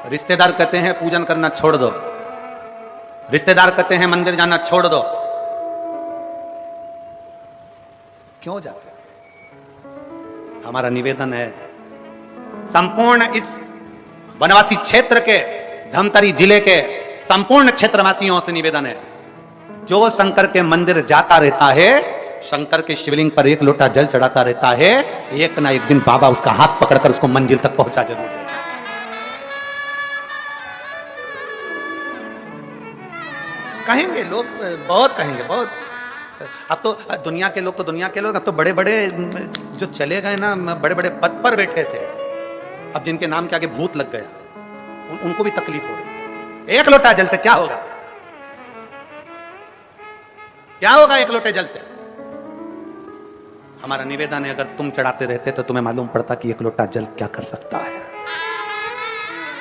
रिश्तेदार कहते हैं पूजन करना छोड़ दो, रिश्तेदार कहते हैं मंदिर जाना छोड़ दो, क्यों जाते? हमारा निवेदन है संपूर्ण इस वनवासी क्षेत्र के, धमतरी जिले के संपूर्ण क्षेत्रवासियों से निवेदन है, जो शंकर के मंदिर जाता रहता है, शंकर के शिवलिंग पर एक लोटा जल चढ़ाता रहता है, एक ना एक दिन बाबा उसका हाथ पकड़कर उसको मंजिल तक पहुंचा जरूर देगा। कहेंगे लोग, बहुत कहेंगे, बहुत। अब तो दुनिया के लोग अब तो बड़े बड़े जो चले गए ना, बड़े बड़े पद पर बैठे थे, अब जिनके नाम के आगे भूत लग गया, उनको भी तकलीफ हो रही। एक लोटा जल से क्या होगा, क्या होगा एक लोटे जल से? हमारा निवेदन है अगर तुम चढ़ाते रहते तो तुम्हें मालूम पड़ता कि एक लोटा जल क्या कर सकता है।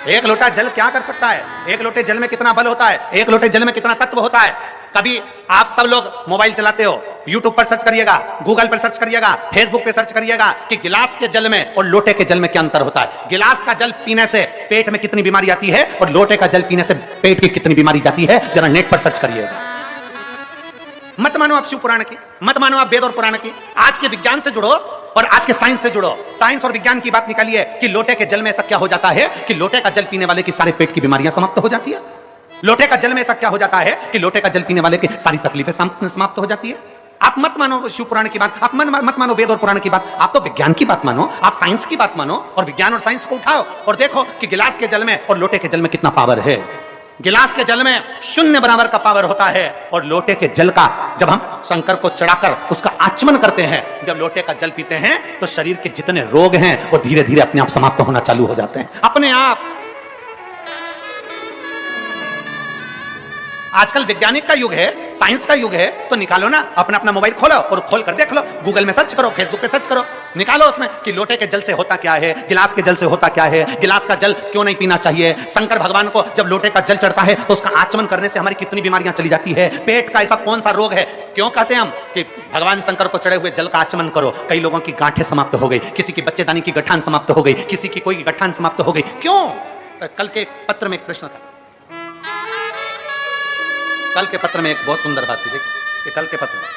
एक लोटा जल क्या कर सकता है? एक लोटे जल में कितना बल होता है, एक लोटे जल में कितना तत्व होता है। कभी आप सब लोग मोबाइल चलाते हो, यूट्यूब पर सर्च करिएगा, गूगल पर सर्च करिएगा, फेसबुक पे सर्च करिएगा कि गिलास के जल में और लोटे के जल में क्या अंतर होता है। गिलास का जल पीने से पेट में कितनी बीमारी आती है और लोटे का जल पीने से पेट की कितनी बीमारी जाती है, जरा नेट पर सर्च करिएगा। मत मानो आप शिव पुराण की, मत मानो आप वेद और पुराण की, आज के विज्ञान से जुड़ो और आज के साइंस से जुड़ो। साइंस और विज्ञान की बात निकालिए कि लोटे के जल में ऐसा क्या हो जाता है कि लोटे का जल पीने वाले की सारे पेट की बीमारियां समाप्त हो जाती है। लोटे का जल में ऐसा क्या हो जाता है कि लोटे का जल पीने वाले की सारी तकलीफें समाप्त हो जाती है। आप मत मानो शिव पुराण की बात, आप मत मानो वेद और पुराण की बात, आप तो विज्ञान की बात मानो, आप साइंस की बात मानो और विज्ञान और साइंस को उठाओ और देखो कि गिलास के जल में और लोटे के जल में कितना पावर है। गिलास के जल में शून्य बराबर का पावर होता है, और लोटे के जल का जब हम शंकर को चढ़ाकर उसका आचमन करते हैं, जब लोटे का जल पीते हैं तो शरीर के जितने रोग हैं वो धीरे धीरे अपने आप समाप्त होना चालू हो जाते हैं, अपने आप। आजकल वैज्ञानिक का युग है, साइंस का युग है, तो निकालो ना अपना अपना मोबाइल खोलो और खोल कर देख लो, गूगल में सर्च करो, फेसबुक पे सर्च करो, निकालो उसमें कि लोटे के जल से होता क्या है, गिलास के जल से होता क्या है, गिलास का जल क्यों नहीं पीना चाहिए। शंकर भगवान को जब लोटे का जल चढ़ता है तो उसका आचमन करने से हमारी कितनी बीमारियां चली जाती है। पेट का ऐसा कौन सा रोग है, क्यों कहते हैं हम कि भगवान शंकर को चढ़े हुए जल का आचमन करो। कई लोगों की गांठें समाप्त हो गई, किसी की बच्चेदानी की गठान समाप्त हो गई, किसी की कोई गठान समाप्त हो गई, क्यों? कल के पत्र में एक प्रश्न था, कल के पत्र में एक बहुत सुंदर बात थी, देखो ये कल के पत्र में।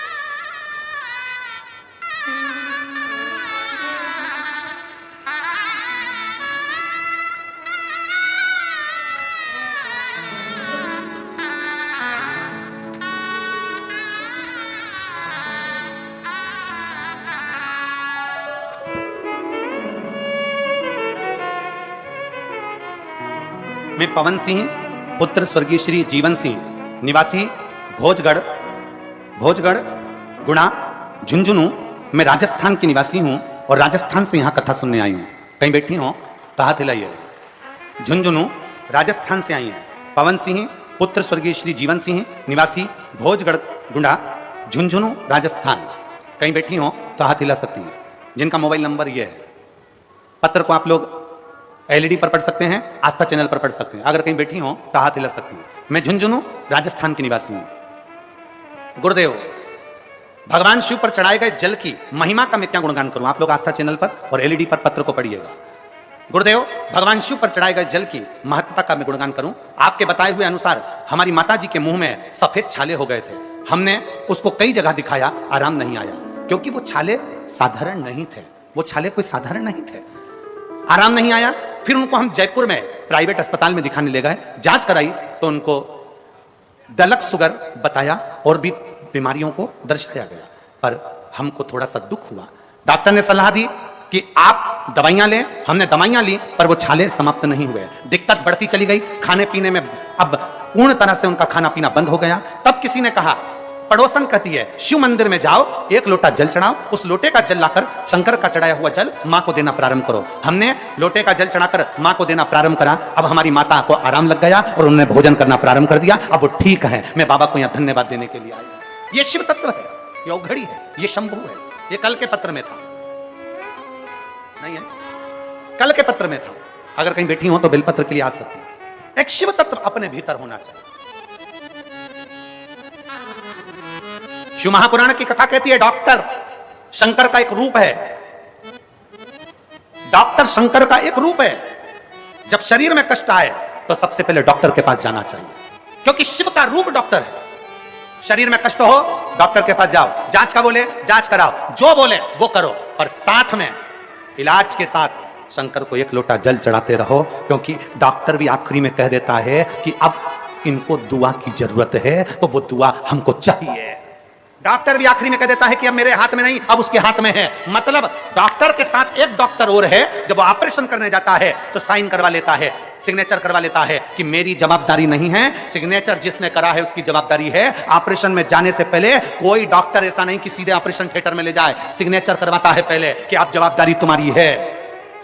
मैं पवन सिंह पुत्र स्वर्गीय श्री जीवन सिंह निवासी भोजगढ़ गुणा झुंझुनू में राजस्थान की निवासी हूं और राजस्थान से यहां कथा सुनने आई हूं। कहीं बैठी हो तो हाथ हिलाइए। झुंझुनू राजस्थान से आई हैं। पवन सिंह पुत्र स्वर्गीय श्री जीवन सिंह निवासी भोजगढ़ गुणा झुंझुनू राजस्थान। कहीं बैठी हो तो हाथ हिला सकती हैं, जिनका मोबाइल नंबर यह है। पत्र को आप लोग एलईडी पर पढ़ सकते हैं, आस्था चैनल पर पढ़ सकते हैं। अगर कहीं बैठी हो तो हाथ हिला सकती हैं। मैं झुंझुनू राजस्थान की निवासी हूं। गुरुदेव, भगवान शिव पर चढ़ाए गए जल की महिमा का मैं क्या गुणगान करूं। आप लोग आस्था चैनल पर और एलईडी पर पत्र को पढ़िएगा। गुरुदेव, भगवान शिव पर चढ़ाए गए जल की महत्ता का मैं गुणगान करूं। आपके बताए हुए अनुसार हमारी माता जी के मुंह में सफेद छाले हो गए थे। हमने उसको कई जगह दिखाया, आराम नहीं आया, क्योंकि वो छाले साधारण नहीं थे। वो छाले कोई साधारण नहीं थे, आराम नहीं आया। फिर उनको हम जयपुर में प्राइवेट अस्पताल में दिखाने ले गए, जांच कराई तो उनको दलक शुगर बताया और भी बीमारियों को दर्शाया गया। पर हमको थोड़ा सा दुख हुआ। डॉक्टर ने सलाह दी कि आप दवाइयां लें। हमने दवाइयां ली पर वो छाले समाप्त नहीं हुए, दिक्कत बढ़ती चली गई। खाने पीने में अब पूर्ण तरह से उनका खाना पीना बंद हो गया। तब किसी ने कहा, पड़ोसन कहती है, शिव मंदिर में जाओ, एक लोटा जल चढ़ाओ, उस लोटे का जल लाकर शंकर का चढ़ाया हुआ जल मां को देना प्रारंभ करो। हमने लोटे का जल चढ़ाकर मां को देना प्रारंभ करा। अब हमारी माता को आराम लग गया और उन्होंने भोजन करना प्रारंभ कर दिया। अब वो ठीक है। मैं बाबा को यहां धन्यवाद देने के लिए आया। ये शिव तत्व है, ये औघड़ी है, ये शंभु है। ये कल के पत्र में था, नहीं है, कल के पत्र में था। अगर कहीं बैठी हो तो बेलपत्र के लिए आ सकती है। एक शिव तत्व अपने भीतर होना चाहिए। शिव महापुराण की कथा कहती है, डॉक्टर शंकर का एक रूप है। डॉक्टर शंकर का एक रूप है। जब शरीर में कष्ट आए तो सबसे पहले डॉक्टर के पास जाना चाहिए, क्योंकि शिव का रूप डॉक्टर है। शरीर में कष्ट हो, डॉक्टर के पास जाओ, जांच का बोले जांच कराओ, जो बोले वो करो, पर साथ में इलाज के साथ शंकर को एक लोटा जल चढ़ाते रहो, क्योंकि डॉक्टर भी आखिरी में कह देता है कि अब इनको दुआ की जरूरत है, तो वो दुआ हमको चाहिए। डॉक्टर भी आखिरी में कह देता है कि अब मेरे हाथ में नहीं, अब उसके हाथ में है। मतलब डॉक्टर के साथ एक डॉक्टर और है। जब वो ऑपरेशन करने जाता है तो साइन करवा लेता है, सिग्नेचर करवा लेता है कि मेरी जवाबदारी नहीं है, सिग्नेचर जिसने करा है उसकी जवाबदारी है। ऑपरेशन में जाने से पहले कोई डॉक्टर ऐसा नहीं कि सीधे ऑपरेशन थिएटर में ले जाए, सिग्नेचर करवाता है पहले कि आप जवाबदारी तुम्हारी है।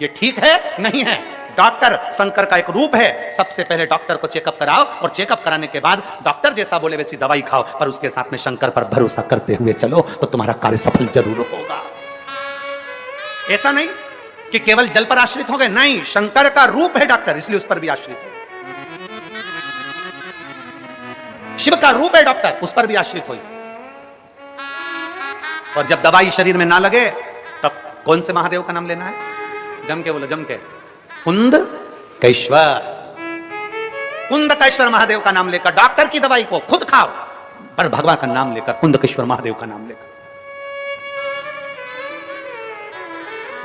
ये ठीक है नहीं है? डॉक्टर शंकर का एक रूप है। सबसे पहले डॉक्टर को चेकअप कराओ और चेकअप कराने के बाद डॉक्टर जैसा बोले वैसी दवाई खाओ, पर उसके साथ में शंकर पर भरोसा करते हुए चलो तो तुम्हारा कार्य सफल जरूर होगा। ऐसा नहीं कि केवल जल पर आश्रित हो गए, नहीं, शंकर का रूप है डॉक्टर, इसलिए उस पर भी आश्रित हो। शिव का रूप है डॉक्टर, उस पर भी आश्रित हो। और जब दवाई शरीर में ना लगे तब कौन से महादेव का नाम लेना है? जम के बोलो, जम के, कुंदकेश्वर। कुंदकेश्वर महादेव का नाम लेकर डॉक्टर की दवाई को खुद खाओ, पर भगवान का नाम लेकर, कुंदकेश्वर महादेव का नाम लेकर।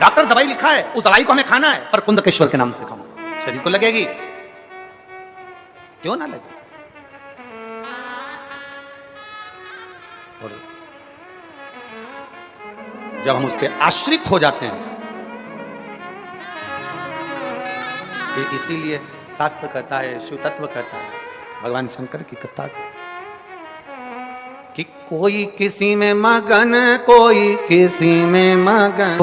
डॉक्टर दवाई लिखा है, उस दवाई को हमें खाना है, पर कुंदकेश्वर के नाम से खाओ, शरीर को लगेगी, क्यों ना लगे। और जब हम उस पर आश्रित हो जाते हैं, इसीलिए शास्त्र कहता है, शिव तत्व कहता है भगवान शंकर की कथा कि कोई किसी में मगन, कोई किसी में मगन,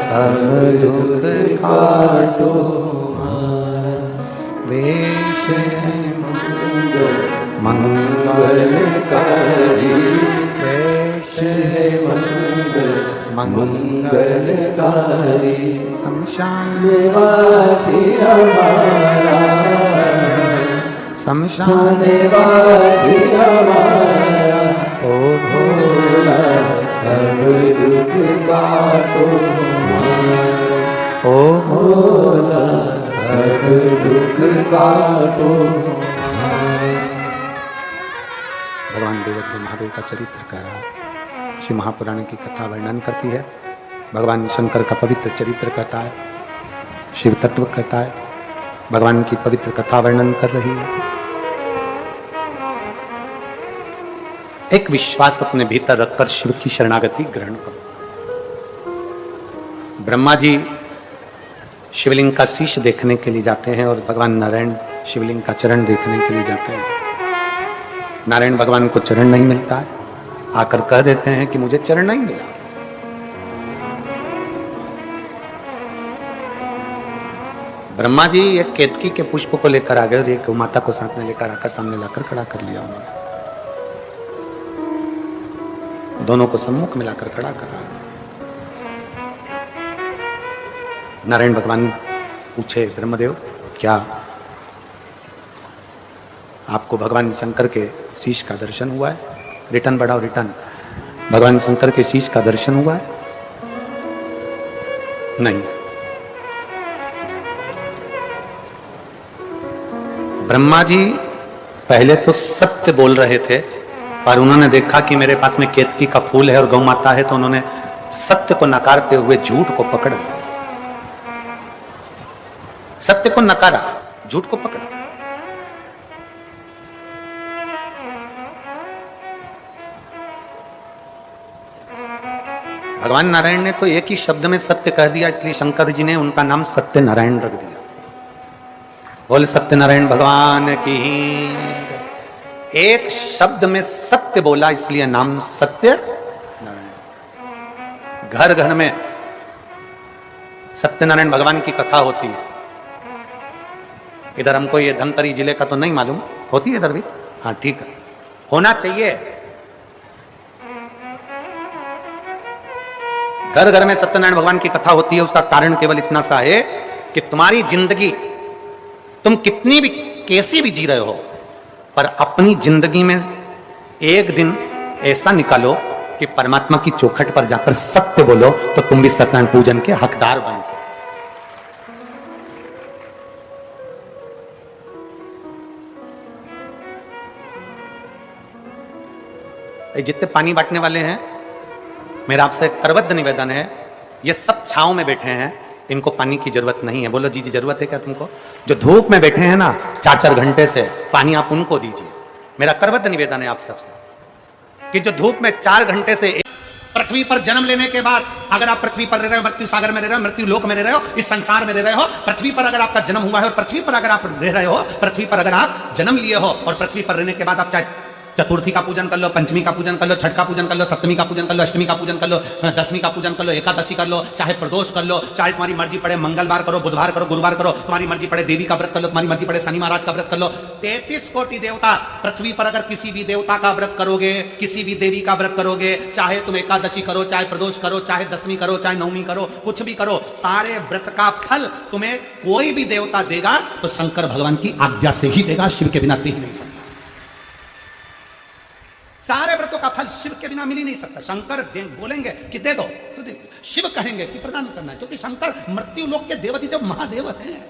सब दुख काटो वेश मंगलकारी, वेश मंगलकारी, शमशान निवासी हमारा, शमशान निवासी हमारा, ओ भोला सब दुख काटो, ओ भोला सब दुख काटो। भगवान देवोत्तम महादेव का चरित्र कह रहा है। श्री महापुराण की कथा वर्णन करती है। भगवान शंकर का पवित्र चरित्र कहता है, शिव तत्व कहता है, भगवान की पवित्र कथा वर्णन कर रही है। एक विश्वास अपने भीतर रखकर शिव की शरणागति ग्रहण करो। ब्रह्मा जी शिवलिंग का शीश देखने के लिए जाते हैं और भगवान नारायण शिवलिंग का चरण देखने के लिए जाते हैं। नारायण भगवान को चरण नहीं मिलता है, आकर कह देते हैं कि मुझे चरण नहीं मिला। ब्रह्मा जी एक केतकी के पुष्प को लेकर आ गए और एक माता को साथ में लेकर आकर सामने लाकर खड़ा कर लिया उन्होंने। दोनों को सम्मुख मिलाकर खड़ा करा। नारायण भगवान पूछे, ब्रह्मदेव क्या आपको भगवान शंकर के शीश का दर्शन हुआ है? रिटर्न बढ़ाओ, रिटर्न। भगवान शंकर के शीश का दर्शन हुआ है? नहीं। ब्रह्मा जी पहले तो सत्य बोल रहे थे, पर उन्होंने देखा कि मेरे पास में केतकी का फूल है और गौ माता है, तो उन्होंने सत्य को नकारते हुए झूठ को पकड़ लिया। सत्य को नकारा, झूठ को पकड़ा। भगवान नारायण ने तो एक ही शब्द में सत्य कह दिया, इसलिए शंकर जी ने उनका नाम सत्य नारायण रख दिया। बोल सत्यनारायण भगवान की। एक शब्द में सत्य बोला, इसलिए नाम सत्य नारायण। घर घर में सत्यनारायण भगवान की कथा होती है। इधर हमको ये धमतरी जिले का तो नहीं मालूम, होती है इधर भी? हाँ ठीक है, होना चाहिए। घर घर में सत्यनारायण भगवान की कथा होती है। उसका कारण केवल इतना सा है कि तुम्हारी जिंदगी तुम कितनी भी कैसी भी जी रहे हो, पर अपनी जिंदगी में एक दिन ऐसा निकालो कि परमात्मा की चौखट पर जाकर सत्य बोलो, तो तुम भी सत्यनारायण पूजन के हकदार बन सको। जितने पानी बांटने वाले हैं, मेरा आपसे एक करबद्ध निवेदन है, ये सब छांव में बैठे हैं, इनको पानी की जरूरत नहीं है। बोलो जी जी जरूरत है क्या तुमको? जो धूप में बैठे हैं ना 4-4 घंटे से, पानी आप उनको दीजिए। मेरा करबद्ध निवेदन है आप सबसे कि जो धूप में 4 घंटे से, पृथ्वी पर जन्म लेने के बाद अगर आप पृथ्वी पर रह रहे हो, मृत्यु सागर में रह रहे हो, मृत्यु लोक में रह रहे हो, इस संसार में रह रहे हो, पृथ्वी पर अगर आपका जन्म हुआ है और पृथ्वी पर अगर आप रह रहे हो, पृथ्वी पर अगर आप जन्म लिए हो और पृथ्वी पर रहने के बाद आप चाहे चतुर्थी का पूजन कर लो, पंचमी का पूजन कर लो, छठ का पूजन कर लो, सप्तमी का पूजन कर लो, अष्टमी का पूजन कर लो, दसवीं का पूजन कर लो, एकादशी कर लो, चाहे प्रदोष कर लो, चाहे तुम्हारी मर्जी पड़े मंगलवार करो, बुधवार करो, गुरुवार करो, तुम्हारी मर्जी पड़े देवी का व्रत कर लो, तुम्हारी मर्जी पड़े शनि महाराज का व्रत कर लो। 33 कोटि देवता पृथ्वी पर अगर किसी भी देवता का व्रत करोगे, किसी भी देवी का व्रत करोगे, चाहे तुम एकादशी करो, चाहे प्रदोष करो, चाहे दसवीं करो, चाहे नवमी करो, कुछ भी करो, सारे व्रत का फल तुम्हें कोई भी देवता देगा तो शंकर भगवान की आज्ञा से ही देगा, शिव के बिना दे ही नहीं सकता। सारे व्रतों का फल शिव के बिना मिल ही नहीं सकता। शंकर बोलेंगे कि दे दो तो दे, शिव कहेंगे कि प्रदान करना है, क्योंकि शंकर मृत्यु लोक के देवतिदेव महादेव हैं।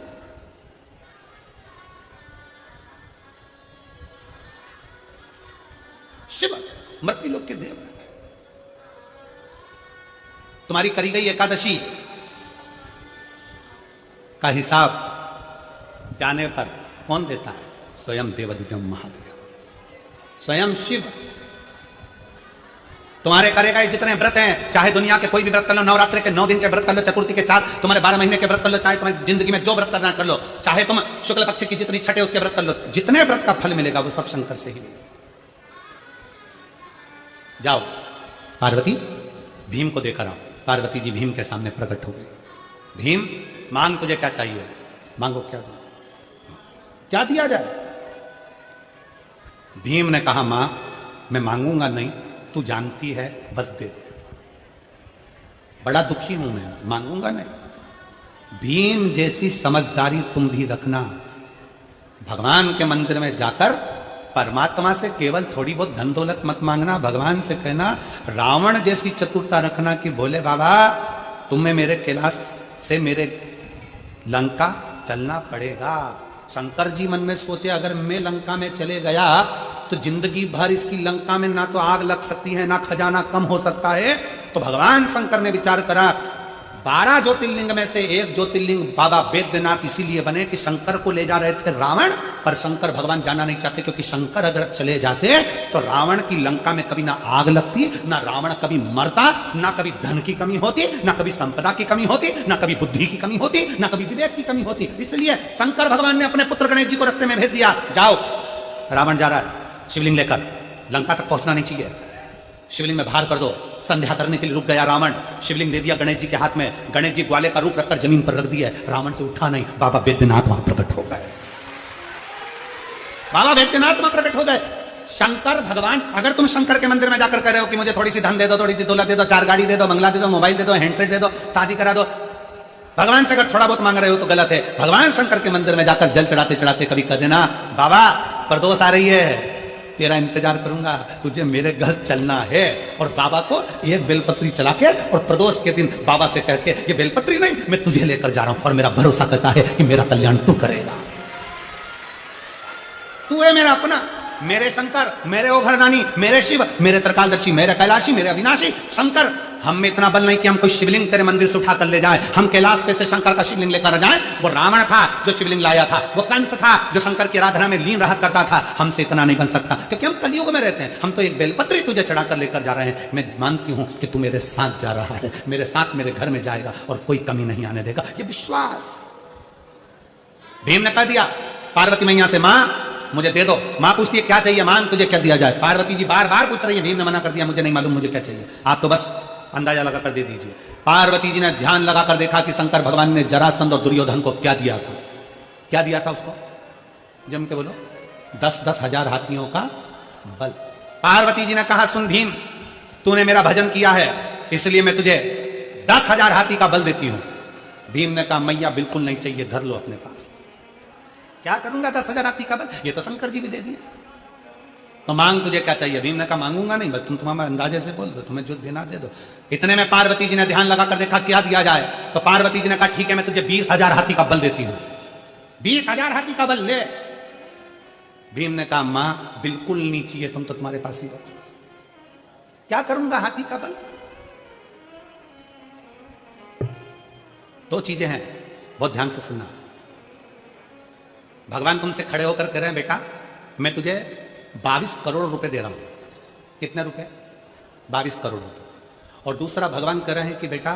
शिव मृत्यु लोक के देव। तुम्हारी करी गई एकादशी का हिसाब जाने पर कौन देता है? स्वयं देवाधिदेव महादेव, स्वयं शिव। तुम्हारे करे गए जितने व्रत हैं, चाहे दुनिया के कोई भी व्रत कर लो, नवरात्रि के 9 दिन के व्रत कर लो, चतुर्थी के 4, तुम्हारे 12 महीने के व्रत कर लो, चाहे तुम्हारी जिंदगी में जो व्रत करना कर लो, चाहे तुम शुक्ल पक्ष की जितनी छठे उसके व्रत कर लो, जितने व्रत का फल मिलेगा वो सब शंकर से ही मिलेगा। जाओ पार्वती, भीम को देकर आओ। पार्वती जी भीम के सामने प्रकट हो गई। भीम, मांग तुझे क्या चाहिए? मांगो, क्या दो, क्या दिया जाए? भीम ने कहा, मां मैं मांगूंगा नहीं, तू जानती है, बस दे दे। बड़ा दुखी हूं मैं, मांगूंगा नहीं। भीम जैसी समझदारी तुम भी रखना। भगवान के मंदिर में जाकर परमात्मा से केवल थोड़ी बहुत धन दौलत मत मांगना, भगवान से कहना, रावण जैसी चतुरता रखना कि बोले बाबा तुम्हें मेरे कैलाश से मेरे लंका चलना पड़ेगा। शंकर जी मन में सोचे, अगर मैं लंका में चले गया तो जिंदगी भर इसकी लंका में ना तो आग लग सकती है, ना खजाना कम हो सकता है। तो भगवान शंकर ने विचार करा, 12 ज्योतिर्लिंग में से एक ज्योतिर्लिंग बाबा वैद्यनाथ इसीलिए बने कि शंकर को ले जा रहे थे रावण, पर शंकर भगवान जाना नहीं चाहते, क्योंकि शंकर अगर चले जाते तो रावण की लंका में कभी ना आग लगती, ना रावण कभी मरता, ना कभी धन की कमी होती, ना कभी संपदा की कमी होती, ना कभी बुद्धि की कमी होती, ना कभी विवेक की कमी होती। इसलिए शंकर भगवान ने अपने पुत्र गणेश जी को रास्ते में भेज दिया, जाओ रावण जा रहा है शिवलिंग लेकर, लंका तक पहुंचना नहीं चाहिए, शिवलिंग में भार कर दो। संध्या करने के लिए रुक गया रावण, शिवलिंग दे दिया गणेश जी के हाथ में, गणेश जी ग्वाले का रूप रखकर जमीन पर रख दिया, रावण से उठा नहीं, बाबा वैद्यनाथ वहां प्रकट हो गए। बाबा वैद्यनाथ वहां प्रकट हो गए। शंकर भगवान, अगर तुम शंकर के मंदिर में जाकर कह रहे हो कि मुझे थोड़ी सी धन दे दो, थोड़ी सी दौलत दे दो, 4 गाड़ी दे दो, बंगला दे दो, मोबाइल दे दो, हैंडसेट दे दो, शादी करा दो, भगवान से अगर थोड़ा बहुत मांग रहे हो तो गलत है। भगवान शंकर के मंदिर में जाकर जल चढ़ाते चढ़ाते कभी कह देना, बाबा प्रदोष आ रही है, तेरा इंतजार करूंगा, तुझे मेरे घर चलना है। और बाबा को एक बेलपत्री चला के और प्रदोष के दिन बाबा से कह के, ये बेलपत्री नहीं, मैं तुझे लेकर जा रहा हूं और मेरा भरोसा करता है कि मेरा कल्याण तू करेगा। तू है मेरा अपना, मेरे शंकर, मेरे ओघरदानी, मेरे शिव, मेरे त्रिकालदर्शी, मेरे कैलाशी, मेरे अविनाशी शंकर। हम में इतना बल नहीं कि हम कोई शिवलिंग तेरे मंदिर से उठा कर ले जाए, हम कैलाश पे से शंकर का शिवलिंग लेकर जाए। वो रावण था जो शिवलिंग लाया था, वो कंस था जो शंकर की आराधना में लीन रहा करता था। हमसे इतना नहीं बन सकता, क्योंकि हम कलयुग में रहते हैं। हम तो एक बेलपत्री तुझे चढ़ाकर लेकर जा रहे हैं। मैं मानती हूं कि तू मेरे साथ जा रहा है, मेरे साथ मेरे घर में जाएगा और कोई कमी नहीं आने देगा, ये विश्वास। भीम ने कह दिया पार्वती मैया से, मां मुझे दे दो। मां पूछती है क्या चाहिए, मांग तुझे क्या दिया जाए। पार्वती जी बार बार पूछ रही है, भीम ने मना कर दिया, मुझे नहीं मालूम मुझे क्या चाहिए, आप तो बस अंदाजा लगाकर दे दीजिए। पार्वती जी ने ध्यान लगाकर देखा कि शंकर भगवान ने जरासंध और दुर्योधन को क्या दिया था। क्या दिया था उसको, जम के बोलो, 10-10 हजार हाथियों का बल। पार्वती जी ने कहा, सुन भीम, तूने मेरा भजन किया है, इसलिए मैं तुझे 10,000 हाथी का बल देती हूं। भीम ने कहा, मैया बिल्कुल नहीं चाहिए, धर लो अपने पास। क्या करूंगा 10,000 हाथी का बल, ये तो शंकर जी भी दे दिए। तो मांग तुझे क्या चाहिए। भीम ने कहा, मांगूंगा नहीं, बस तुम तुम्हारे अंदाजे से बोल दो, तुम्हें जो देना दे दो। इतने में पार्वती जी ने ध्यान लगाकर देखा क्या दिया जाए। तो पार्वती जी ने कहा, ठीक है मैं तुझे 20,000 हाथी का बल देती हूं। 20,000 हाथी का बल ले। भीम ने कहा, मां बिल्कुल नहीं चाहिए, तुम तो तुम्हारे पास ही रखो। क्या करूंगा हाथी का बल। 2 चीजें हैं, बहुत ध्यान से सुनना। भगवान तुमसे खड़े होकर कह रहे हैं, बेटा मैं तुझे 22 करोड़ रुपए दे रहा हूं। कितने रुपए, 22 करोड़ रुपए। और दूसरा भगवान कह रहे हैं कि बेटा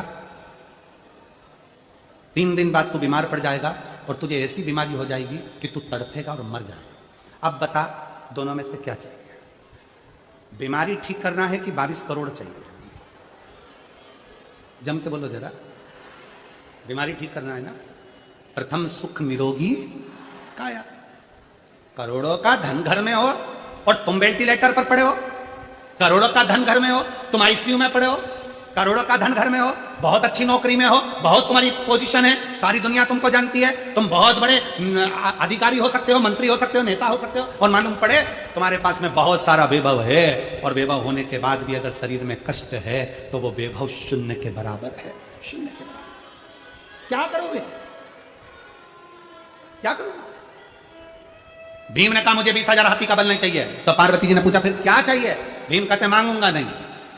3 दिन बाद तू बीमार पड़ जाएगा और तुझे ऐसी बीमारी हो जाएगी कि तू तड़फेगा और मर जाएगा। अब बता दोनों में से क्या चाहिए, बीमारी ठीक करना है कि 22 करोड़ चाहिए। जम के बोलो जरा, बीमारी ठीक करना है ना। प्रथम सुख निरोगी काया। करोड़ों का धन घर में हो और तुम वेंटिलेटर पर पड़े हो, करोड़ों का धन घर में हो, तुम आईसीयू में पड़े हो, करोड़ों का धन घर में हो, बहुत अच्छी नौकरी में हो, बहुत तुम्हारी पोजीशन है, सारी दुनिया तुमको जानती है, तुम बहुत बड़े अधिकारी हो सकते हो, मंत्री हो सकते हो, नेता हो सकते हो, और मालूम पड़े तुम्हारे पास में बहुत सारा वैभव है, और वैभव होने के बाद भी अगर शरीर में कष्ट है तो वो वैभव शून्य के बराबर है, शून्य के बराबर। क्या करोगे, क्या करोगे। भीम ने कहा, मुझे 20,000 हाथी का बल नहीं चाहिए। तो पार्वती जी ने पूछा, फिर क्या चाहिए। भीम कहते, मांगूंगा नहीं,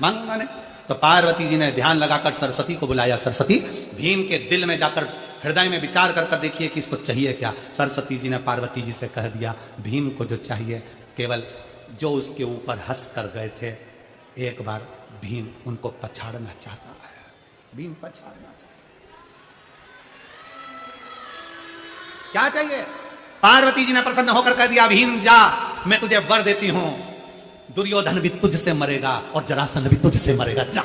मांगूंगा नहीं। तो पार्वती जी ने ध्यान लगाकर सरस्वती को बुलाया। सरस्वती, भीम के दिल में जाकर हृदय में विचार कर देखिए कि इसको चाहिए क्या। सरस्वती जी ने पार्वती जी से कह दिया, भीम को जो चाहिए, केवल जो उसके ऊपर हंस कर गए थे एक बार भीम उनको पछाड़ना चाहता है, भीम पछाड़ना चाहता। क्या चाहिए? पार्वती जी ने प्रसन्न होकर कह दिया, भीम जा, मैं तुझे वर देती हूं, दुर्योधन भी तुझसे मरेगा और जरासंध भी तुझसे मरेगा, जा,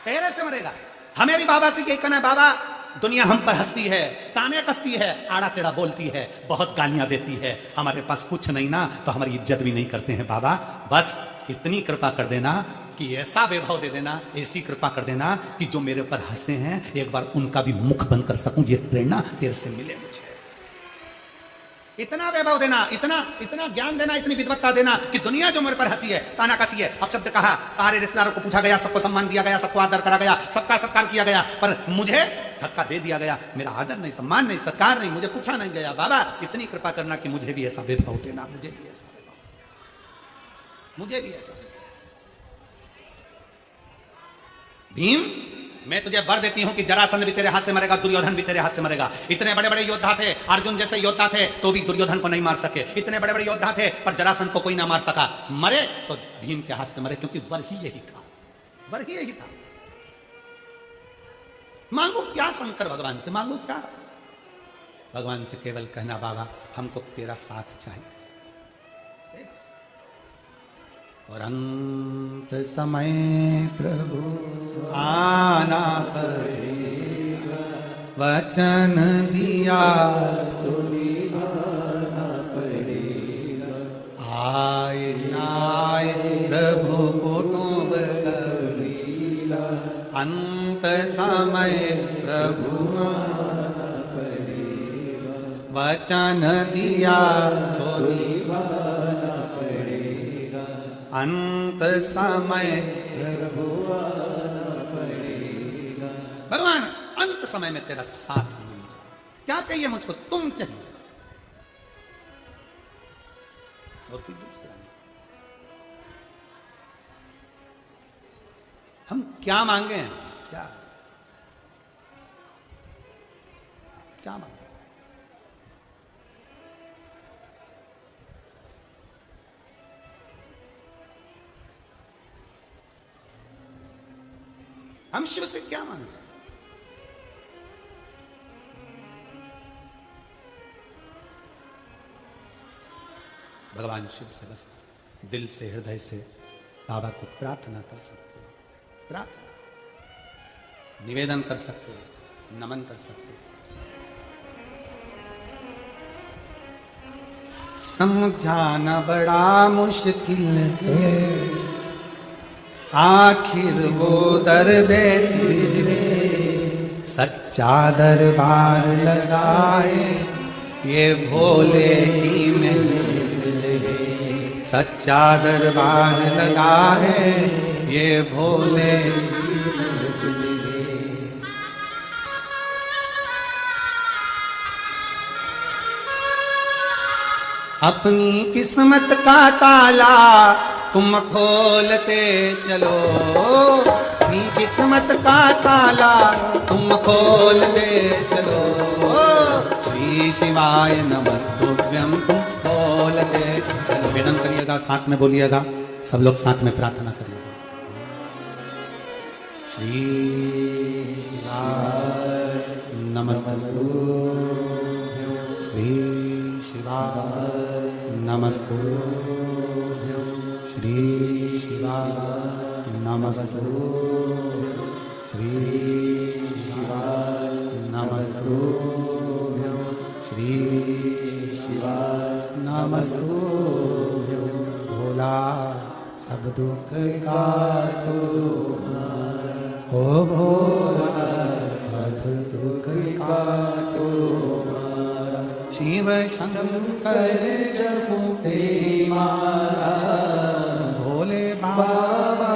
तेरे से मरेगा। हमें भी बाबा से यही कहना है, बाबा दुनिया हम पर हंसती है, ताने कसती है, आड़ा टेढ़ा बोलती है, बहुत गालियां देती है, हमारे पास कुछ नहीं ना तो हमारी इज्जत भी नहीं करते हैं। बाबा बस इतनी कृपा कर देना कि ऐसा वैभव दे देना, ऐसी कृपा कर देना कि जो मेरे पर हंसे हैं एक बार उनका भी मुख बंद कर सकूं, ये प्रेरणा तेरे से मिले मुझे। इतना वैभव देना, इतना इतना ज्ञान देना, इतनी विद्वत्ता देना कि दुनिया जो मेरे पर हंसी है, ताना कसी है, अब शब्द कहा, सारे रिश्तेदारों को पूछा गया, सबको सम्मान दिया गया, सबको आदर करा गया, सबका सत्कार किया गया, पर मुझे धक्का दे दिया गया, मेरा आदर नहीं, सम्मान नहीं, सत्कार नहीं, मुझे पूछा नहीं गया। बाबा इतनी कृपा करना कि मुझे भी ऐसा वैभव देना, मुझे भी ऐसा वैभव, मुझे भी ऐसा। भीम मैं तुझे वर देती हूं कि जरासंध भी तेरे हाथ से मरेगा, दुर्योधन भी तेरे हाथ से मरेगा। इतने बड़े बड़े योद्धा थे, अर्जुन जैसे योद्धा थे तो भी दुर्योधन को नहीं मार सके, इतने बड़े बड़े योद्धा थे पर जरासंध को कोई ना मार सका। मरे तो भीम के हाथ से मरे, क्योंकि वर ही यही था, वर ही यही था। मांगो क्या शंकर भगवान से, मांगो क्या? भगवान से केवल कहना, बाबा हमको तेरा साथ चाहिए। और अंत समय प्रभु आना पड़ेगा, वचन दिया तो निभाना पड़ेगा। आए नाय प्रभु कुटुंब कबीला, अंत समय प्रभु आना पड़ेगा, वचन दिया तो निभाना पड़ेगा। अंत समय प्रभु आना पड़ेगा। भगवान अंत समय में तेरा साथ मिल जाए। क्या चाहिए मुझको? तुम चाहिए और कोई दूसरा नहीं। हम क्या मांगे हैं? क्या क्या मांगे? हम शिव से क्या मांगे? भगवान शिव से बस दिल से, हृदय से बाबा को प्रार्थना कर सकते हो, प्रार्थना निवेदन कर सकते हो, नमन कर सकते हो। समझाना बड़ा मुश्किल है, आखिर वो दर्द दिल सच्चा दरबार लगाए, ये भोले की महफिल है। सच्चा दरबार लगा है, ये भोले की महफिल है। अपनी किस्मत का ताला तुम खोलते चलो, अपनी किस्मत का ताला तुम खोलते चलो। श्री शिवाय नमस्तुभ्यं तुम खोलते चलो। वेदन करिएगा, साथ में बोलिएगा, सब लोग साथ में प्रार्थना करिएगा। श्री शिवाय नमस्तुभ्यं, श्री शिवाय नमस्तुभ्यं, श्री शिवाय नमस्तुभ्यं, श्री शिवाय नमस्तुभ्यं, श्री शिवाय नमस्तुभ्यं। भोला सब दुख काटो, ओ भोला सब दुख काटो। शिव शंकर जपो तेरी माला, भोले बाबा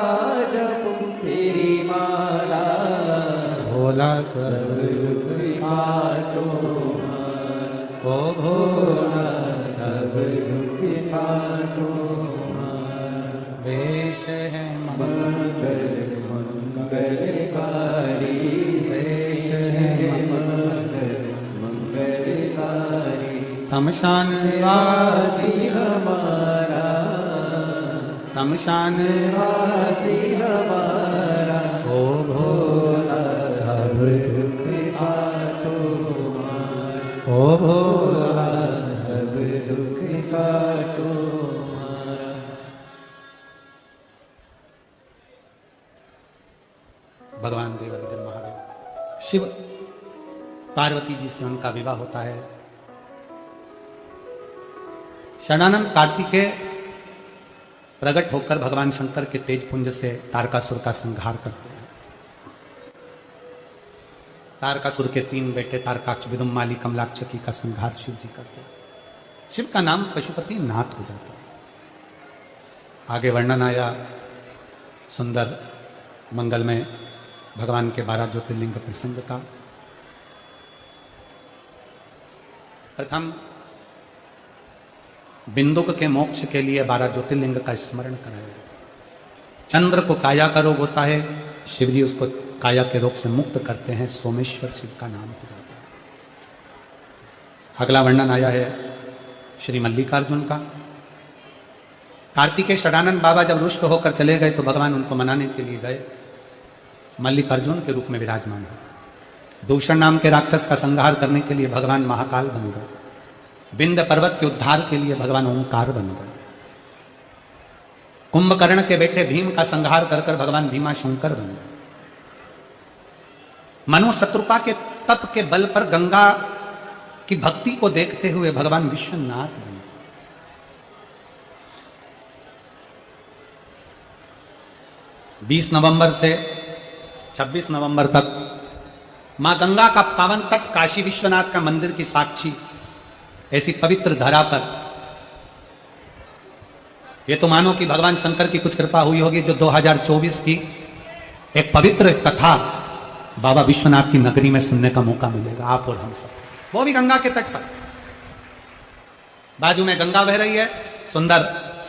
जपो तेरी माला। भोला सब दुख काटो, ओ भोला सब दुख काटो। वेश है मंगल मंगलकारी, वेश है मंगल मंगलकारी। शमशान वासी हमारा शमशान वासी हमारा, ओ भोला सब दुख काटो हमारा, ओ भोला सब दुख काटो हमारा। भगवान देवादिदेव महादेव शिव पार्वती जी से उनका विवाह होता है। षडानंद कार्तिकेय प्रकट होकर भगवान शंकर के तेज पुंज से तारकासुर का संहार करते हैं। तारकासुर के 3 बेटे तारकाक्ष, विदुम्माली, कमलाक्षकी का संहार शिव जी करते हैं। शिव का नाम पशुपति नाथ हो जाता है। आगे वर्णन आया सुंदर मंगलमय भगवान के 12 ज्योतिर्लिंग प्रसंग का। प्रथम बिंदुक के मोक्ष के लिए 12 ज्योतिर्लिंग का स्मरण कराया। चंद्र को काया का रोग होता है, शिव जी उसको काया के रोग से मुक्त करते हैं, सोमेश्वर शिव का नाम हो जाता है। अगला वर्णन आया है श्री मल्लिकार्जुन का। कार्तिकेय षडानंद बाबा जब रुष्ट होकर चले गए तो भगवान उनको मनाने के लिए गए, मल्लिकार्जुन के रूप में विराजमान हो। दूषण नाम के राक्षस का संहार करने के लिए भगवान महाकाल बन गए। विंध्य पर्वत के उद्धार के लिए भगवान ओंकार बन गए। कुंभकर्ण के बेटे भीम का संहार कर कर भगवान भीमा शंकर बन गए। मनु शत्रुपा के तप के बल पर गंगा की भक्ति को देखते हुए भगवान विश्वनाथ बन गए। 20 नवंबर से 26 नवंबर तक मां गंगा का पावन तट काशी विश्वनाथ का मंदिर की साक्षी ऐसी पवित्र धरा पर यह तो मानो कि भगवान शंकर की कुछ कृपा हुई होगी जो 2024 की एक पवित्र कथा बाबा विश्वनाथ की नगरी में सुनने का मौका मिलेगा, आप और हम सब, वो भी गंगा के तट पर। बाजू में गंगा बह रही है, सुंदर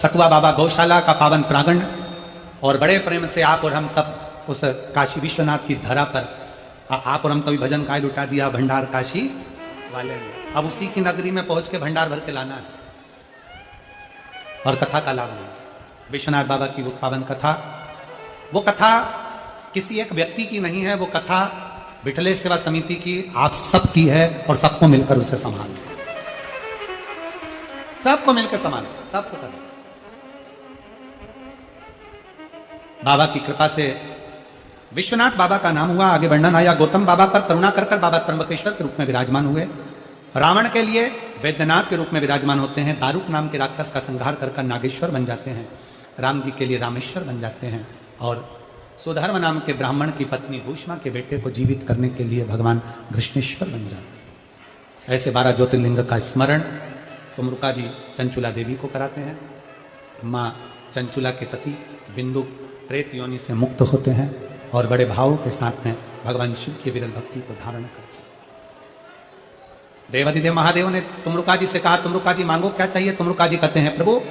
सतुआ बाबा गौशाला का पावन प्रांगण, और बड़े प्रेम से आप और हम सब उस काशी विश्वनाथ की धरा पर, आप और हम कभी भजन काय लुटा दिया भंडार काशी वाले ने, अब उसी की नगरी में पहुंच के भंडार भर के लाना है और कथा का लाभ लेना। विश्वनाथ बाबा की वो पावन कथा, वो कथा किसी एक व्यक्ति की नहीं है, वो कथा विठले सेवा समिति की, आप सब की है, और सबको मिलकर उसे संभालना, सबको मिलकर संभालना, सबको करना। बाबा की कृपा से विश्वनाथ बाबा का नाम हुआ। आगे वर्णन आया गौतम बाबा पर करुणा कर कर बाबा त्र्यंबकेश्वर के रूप में विराजमान हुए। रावण के लिए वैद्यनाथ के रूप में विराजमान होते हैं। दारुक नाम के राक्षस का संहार कर कर नागेश्वर बन जाते हैं। राम जी के लिए रामेश्वर बन जाते हैं। और सुधर्म नाम के ब्राह्मण की पत्नी भूष्मा के बेटे को जीवित करने के लिए भगवान कृष्णेश्वर बन जाते हैं। ऐसे 12 ज्योतिर्लिंग का स्मरण कुमरुका जी चंचुला देवी को कराते हैं। माँ चंचुला के पति बिंदु प्रेत योनि से मुक्त होते हैं और बड़े भावों के साथ में भगवान शिव की विरल भक्ति को धारण करते हैं। देवादिदेव महादेव ने तुमरुका जी से कहा, तुमरुका जी मांगो क्या चाहिए? तुमरुका जी कहते हैं, प्रभु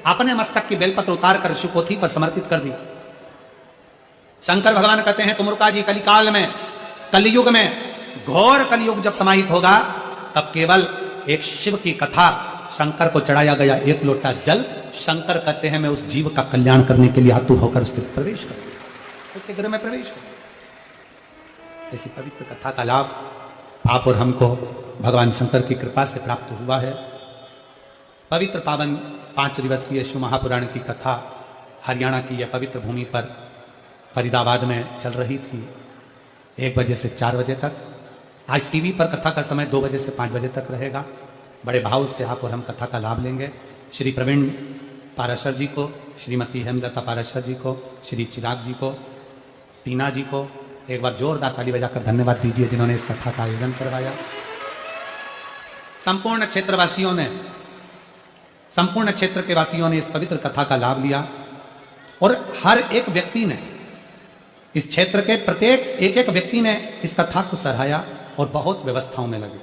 अपने मस्तक की बेलपत्र उतार कर शिवपोथी पर समर्पित कर दी। शंकर भगवान कहते हैं, तुमरुका जी कलिकाल में, कलयुग में, घोर कलयुग जब समाहित होगा तब केवल एक शिव की कथा, शंकर को चढ़ाया गया एक लोटा जल, शंकर कहते हैं मैं उस जीव का कल्याण करने के लिए आतुर होकर उसके प्रवेश कर, उसके गृह में प्रवेश कर। ऐसी पवित्र कथा का लाभ आप और हमको भगवान शंकर की कृपा से प्राप्त हुआ है। पवित्र पावन 5 दिवसीय शिव महापुराण की कथा हरियाणा की यह पवित्र भूमि पर फरीदाबाद में चल रही थी 1 बजे से 4 बजे तक। आज टीवी पर कथा का समय 2 बजे से 5 बजे तक रहेगा। बड़े भाव से आप और हम कथा का लाभ लेंगे। श्री प्रवीण पाराशर जी को, श्रीमती हेमलता पाराशर जी को, श्री चिराग जी को, टीना जी को एक बार जोरदार ताली बजाकर धन्यवाद दीजिए जिन्होंने इस कथा का आयोजन करवाया। संपूर्ण क्षेत्रवासियों ने, संपूर्ण क्षेत्र के वासियों ने इस पवित्र कथा का लाभ लिया और हर एक व्यक्ति ने, इस क्षेत्र के प्रत्येक एक व्यक्ति ने इस कथा को सराहा और बहुत व्यवस्थाओं में लगे।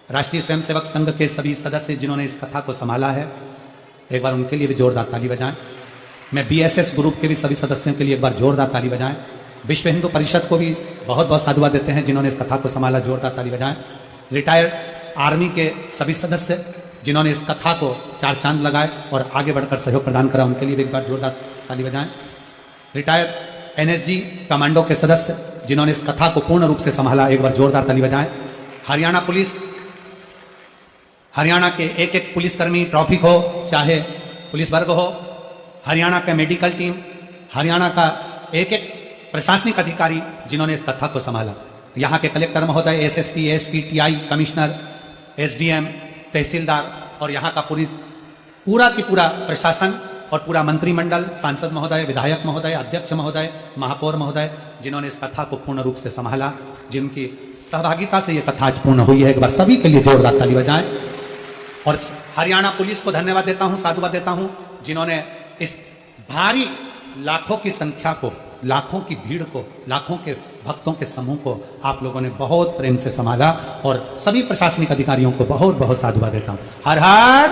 राष्ट्रीय स्वयंसेवक संघ के सभी सदस्य जिन्होंने इस कथा को संभाला है, एक बार उनके लिए भी जोरदार ताली बजाएं। मैं बीएसएस ग्रुप के भी सभी सदस्यों के लिए एक बार जोरदार ताली बजाएं। विश्व हिंदू परिषद को भी बहुत बहुत साधुवाद देते हैं जिन्होंने इस कथा को संभाला, जोरदार ताली बजाएं। रिटायर्ड आर्मी के सभी सदस्य जिन्होंने इस कथा को 4 चांद लगाए और आगे बढ़कर सहयोग प्रदान करा, उनके लिए भी एक बार जोरदार ताली बजाएं। रिटायर एनएसजी कमांडो के सदस्य जिन्होंने इस कथा को पूर्ण रूप से संभाला, एक बार जोरदार ताली बजाएं। हरियाणा पुलिस, हरियाणा के एक एक पुलिसकर्मी, ट्रैफिक हो चाहे पुलिस वर्ग हो, हरियाणा का मेडिकल टीम, हरियाणा का एक एक प्रशासनिक अधिकारी जिन्होंने इस कथा को संभाला, यहाँ के कलेक्टर महोदय, SSP, SP, TI, commissioner, SDM, tehsildar और यहाँ का पुलिस पूरा की पूरा प्रशासन और पूरा मंत्रिमंडल, सांसद महोदय, विधायक महोदय, अध्यक्ष महोदय, महापौर महोदय, जिन्होंने इस कथा को पूर्ण रूप से संभाला, जिनकी सहभागिता से यह कथा आज पूर्ण हुई है। एक बार सभी के लिए जोरदार ताली बजाएं। और हरियाणा पुलिस को धन्यवाद देता हूं, साधुवाद देता हूं, जिन्होंने इस भारी लाखों की संख्या को, लाखों की भीड़ को, लाखों के भक्तों के समूह को आप लोगों ने बहुत प्रेम से संभाला और सभी प्रशासनिक अधिकारियों को बहुत बहुत साधुवाद देता हूं। हर हर।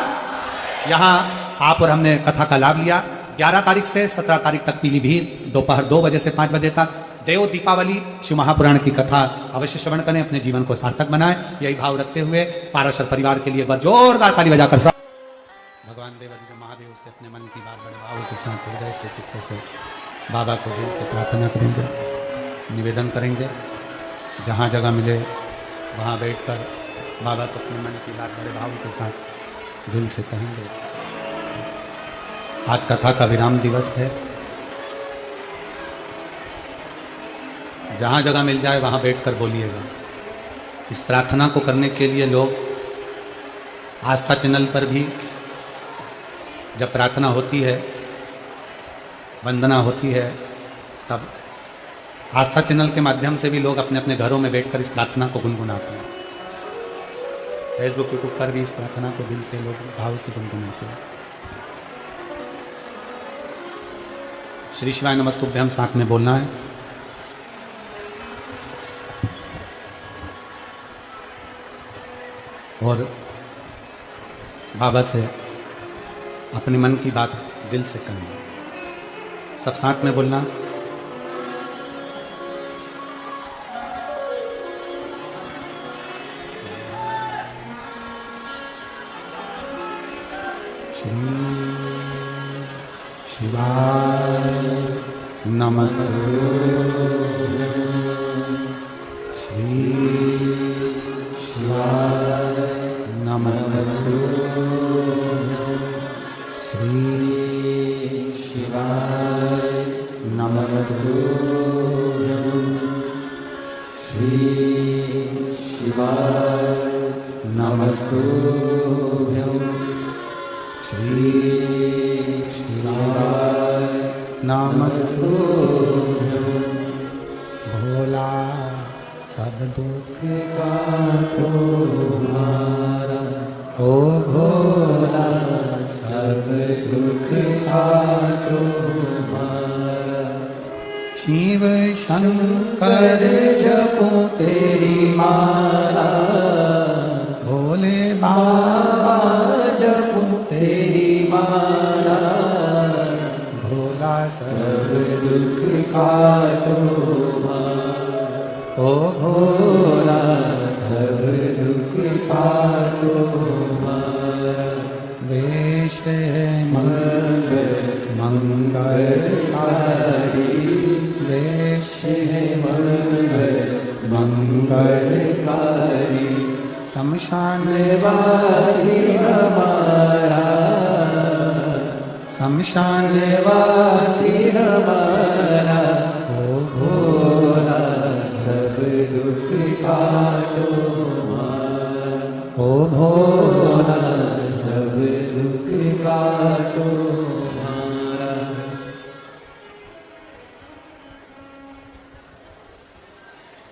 यहां आप और हमने कथा का लाभ लिया। 11 तारीख से 17 तारीख तक पीलीभीत दोपहर 2 बजे से 5 बजे तक देव दीपावली शिव महापुराण की कथा अवश्य श्रवण करें, अपने जीवन को सार्थक बनाएं। यही भाव रखते हुए पाराशर परिवार के लिए एक बार जोरदार ताली बजाकर भगवान देवाधिदेव महादेव से अपने मन की बात बड़े भाव के साथ हृदय से, चित्त से बाबा को दिल से प्रार्थना करेंगे, निवेदन करेंगे। जहाँ जगह मिले वहाँ बैठकर बाबा को अपने मन की बात बड़े भाव के साथ दिल से कहेंगे। आज कथा का विराम दिवस है। जहाँ जगह मिल जाए वहाँ बैठकर बोलिएगा। इस प्रार्थना को करने के लिए लोग आस्था चैनल पर भी जब प्रार्थना होती है, वंदना होती है, तब आस्था चैनल के माध्यम से भी लोग अपने अपने घरों में बैठकर इस प्रार्थना को गुनगुनाते हैं। फेसबुक, यूट्यूब पर भी इस प्रार्थना को दिल से लोग भाव से गुनगुनाते हैं। श्री शिवाय नमस्तुभ्यम साथ में बोलना है। और बाबा से अपने मन की बात दिल से कहना। सब साथ में बोलना। श्री शिवाय नमस्तुभ्यं। श्री शिवाय नमस्तुभ्यं। श्री शिवाय नमस्तुभ्यं। श्री शिवाय नमस्तुभ्यं। श्री शिवाय नमस्तुभ्यं। भोला सब दुख का तुम्हारा, ओ भोला सब दुख का तुम्हारा। शिव शंकर जपो तेरी माला, भोले बाबा जपो तेरी माला। भोला सब दुख का तुम्हारा, ओ भोला सब दुख का तुम्हारा। वेश मंगल मंगलकारी, वेश मंगल मंगलकारी। शमशान वासी हमारा, शमशान वासी हमारा। ओ भोला सब दुख काटो हमारा, ओ भोला सब दुख काटो हमारा।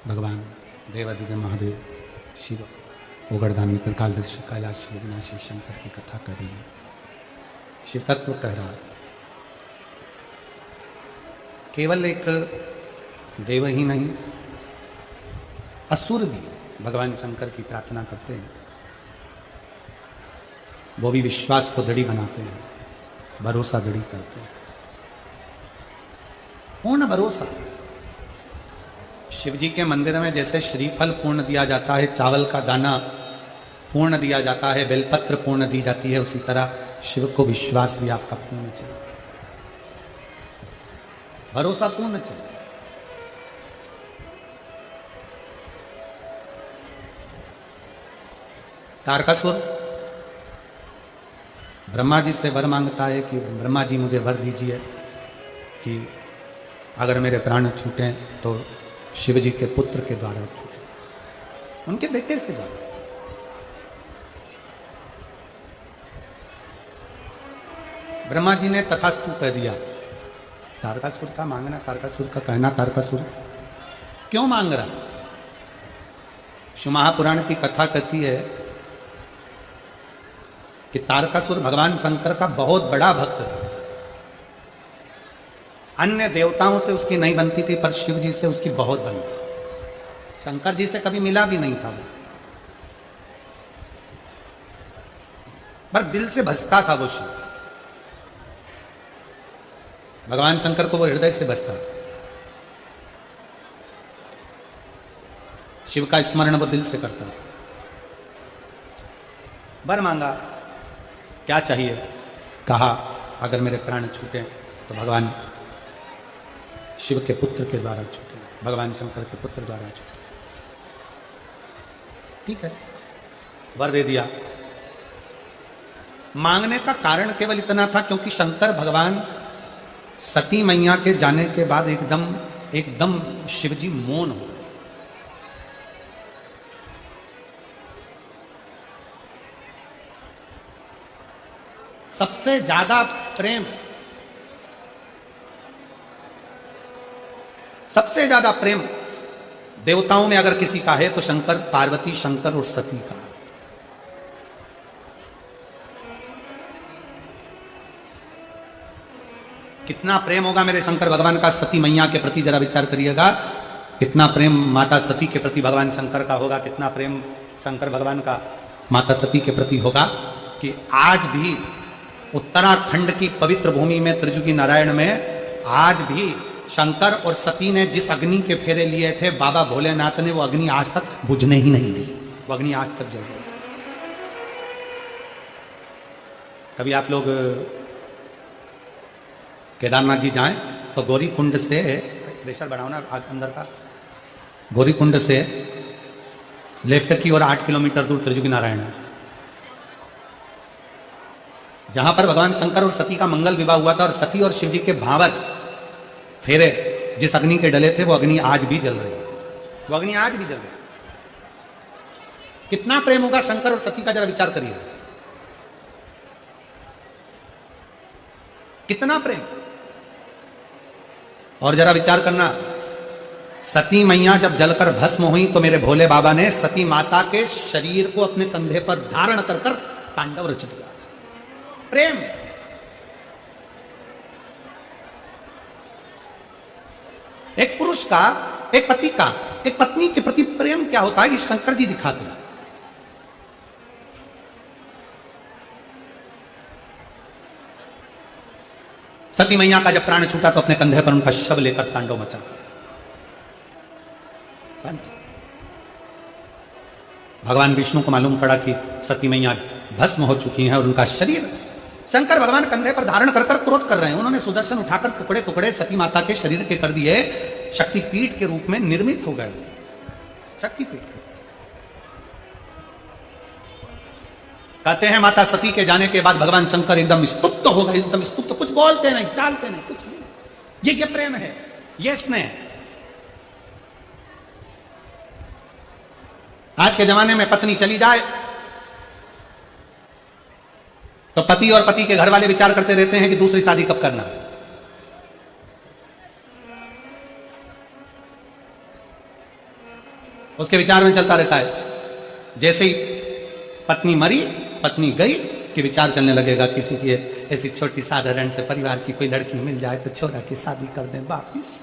भगवान देवाधिदेव महादेव शिव उगड़धामी कालदर्शी कैलाश विनाशी शंकर की कथा करी। शिव तत्व कह रहा, केवल एक देव ही नहीं, असुर भी भगवान शंकर की प्रार्थना करते हैं। वो भी विश्वास को दृढ़ बनाते हैं, भरोसा दृढ़ करते हैं, पूर्ण भरोसा। शिव जी के मंदिर में जैसे श्रीफल पूर्ण दिया जाता है, चावल का दाना पूर्ण दिया जाता है, बेलपत्र पूर्ण दी जाती है, उसी तरह शिव को विश्वास भी आपका पूर्ण चाहिए, भरोसा पूर्ण चाहिए। तारकासुर ब्रह्मा जी से वर मांगता है कि ब्रह्मा जी मुझे वर दीजिए कि अगर मेरे प्राण छूटे तो शिव जी के पुत्र के द्वारा छूटे, उनके बेटे के द्वारा। ब्रह्मा जी ने तथास्तु कह दिया। तारकासुर का मांगना, तारकासुर का कहना, तारकासुर क्यों मांग रहा? शिव महापुराण की कथा कहती है कि तारकासुर भगवान शंकर का बहुत बड़ा भक्त था। अन्य देवताओं से उसकी नहीं बनती थी, पर शिव जी से उसकी बहुत बनती। शंकर जी से कभी मिला भी नहीं था वो, पर दिल से भजता था वो शिव। भगवान शंकर को वो हृदय से भजता था। शिव का स्मरण वो दिल से करता था। वर मांगा, क्या चाहिए? कहा अगर मेरे प्राण छूटे तो भगवान शिव के पुत्र के द्वारा छूटे, भगवान शंकर के पुत्र द्वारा छूटे। ठीक है, वर दे दिया। मांगने का कारण केवल इतना था क्योंकि शंकर भगवान सती मैया के जाने के बाद एकदम शिवजी मौन हो गए। सबसे ज्यादा प्रेम देवताओं में अगर किसी का है तो शंकर, पार्वती, शंकर और सती का। कितना प्रेम होगा मेरे शंकर भगवान का सती मैया के प्रति, जरा विचार करिएगा। कितना प्रेम माता सती के प्रति भगवान शंकर का होगा, कितना प्रेम शंकर भगवान का माता सती के प्रति होगा कि आज भी उत्तराखंड की पवित्र भूमि में त्रिजुगी नारायण में आज भी शंकर और सती ने जिस अग्नि के फेरे लिए थे, बाबा भोलेनाथ ने वो अग्नि आज तक बुझने ही नहीं दी। वो अग्नि आज तक जल रही। कभी आप लोग केदारनाथ जी जाएं तो गौरी कुंड से, प्रेशर बढ़ाओ ना अंदर का, गौरी कुंड से लेफ्ट की ओर 8 किलोमीटर दूर त्रिजुगी नारायण है, जहां पर भगवान शंकर और सती का मंगल विवाह हुआ था। और सती और शिव जी के भावर फेरे जिस अग्नि के डले थे वो अग्नि आज भी जल रही है। वो अग्नि आज भी जल रही है। कितना प्रेम होगा शंकर और सती का, जरा विचार करिए। कितना प्रेम। और जरा विचार करना, सती मैया जब जलकर भस्म हुई तो मेरे भोले बाबा ने सती माता के शरीर को अपने कंधे पर धारण कर कर तांडव रचित किया। प्रेम। एक पुरुष का, एक पति का, एक पत्नी के प्रति प्रेम क्या होता है, ये शंकर जी दिखाते हैं। सती मैया का जब प्राण छूटा तो अपने कंधे पर उनका शव लेकर तांडव मचा दिया। भगवान विष्णु को मालूम पड़ा कि सती मैया भस्म हो चुकी हैं और उनका शरीर शंकर भगवान कंधे पर धारण कर क्रोध कर रहे हैं। उन्होंने सुदर्शन उठाकर टुकड़े टुकड़े सती माता के शरीर के कर दिए। शक्तिपीठ के रूप में निर्मित हो गए। शक्तिपीठ। कहते हैं माता सती के जाने के बाद भगवान शंकर एकदम स्तुप्त हो गए, एकदम स्तुप्त, कुछ बोलते नहीं, चालते नहीं, कुछ नहीं। ये प्रेम है, ये स्नेह। आज के जमाने में पत्नी चली जाए तो पति और पति के घर वाले विचार करते रहते हैं कि दूसरी शादी कब करना। उसके विचार में चलता रहता है। जैसे ही पत्नी मरी, पत्नी गई कि विचार चलने लगेगा किसी की ऐसी छोटी साधारण से परिवार की कोई लड़की मिल जाए तो छोरा की शादी कर दें वापिस।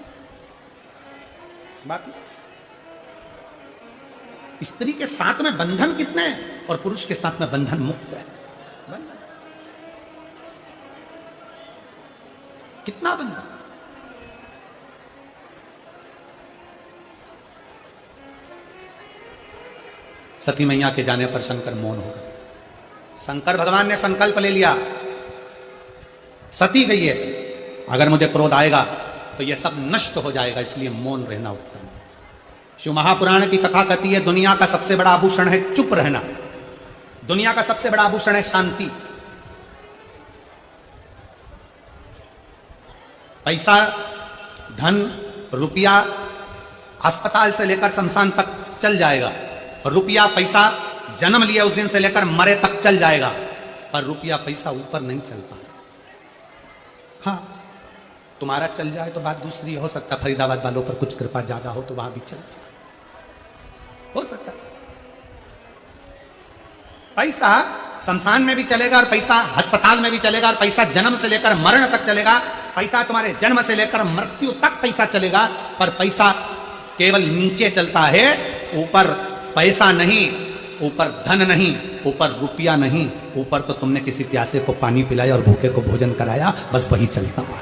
स्त्री के साथ में बंधन कितने हैं और पुरुष के साथ में बंधन मुक्त है। बंधन कितना बंधन। सती मैया के जाने पर शंकर मौन हो गए। शंकर भगवान ने संकल्प ले लिया, सती गई है, अगर मुझे क्रोध आएगा तो यह सब नष्ट हो जाएगा, इसलिए मौन रहना उत्तम। शिव महापुराण की कथा कहती है दुनिया का सबसे बड़ा आभूषण है चुप रहना, दुनिया का सबसे बड़ा आभूषण है शांति। पैसा, धन, रुपया अस्पताल से लेकर शमशान तक चल जाएगा, और रुपया पैसा जन्म लिया उस दिन से लेकर मरे तक चल जाएगा, पर रुपया पैसा ऊपर नहीं चल पाए। हाँ, तुम्हारा चल जाए तो बात दूसरी, हो सकता फरीदाबाद वालों पर कुछ कृपा ज्यादा हो तो वहां भी चल जाए, हो सकता। पैसा शमशान में भी चलेगा, और पैसा अस्पताल में भी चलेगा, और पैसा जन्म से लेकर मरण तक चलेगा, पैसा तुम्हारे जन्म से लेकर मृत्यु तक पैसा चलेगा, पर पैसा केवल नीचे चलता है, ऊपर पैसा नहीं, ऊपर धन नहीं, ऊपर रुपया नहीं, ऊपर तो तुमने किसी प्यासे को पानी पिलाया और भूखे को भोजन कराया, बस वही चलता हुआ।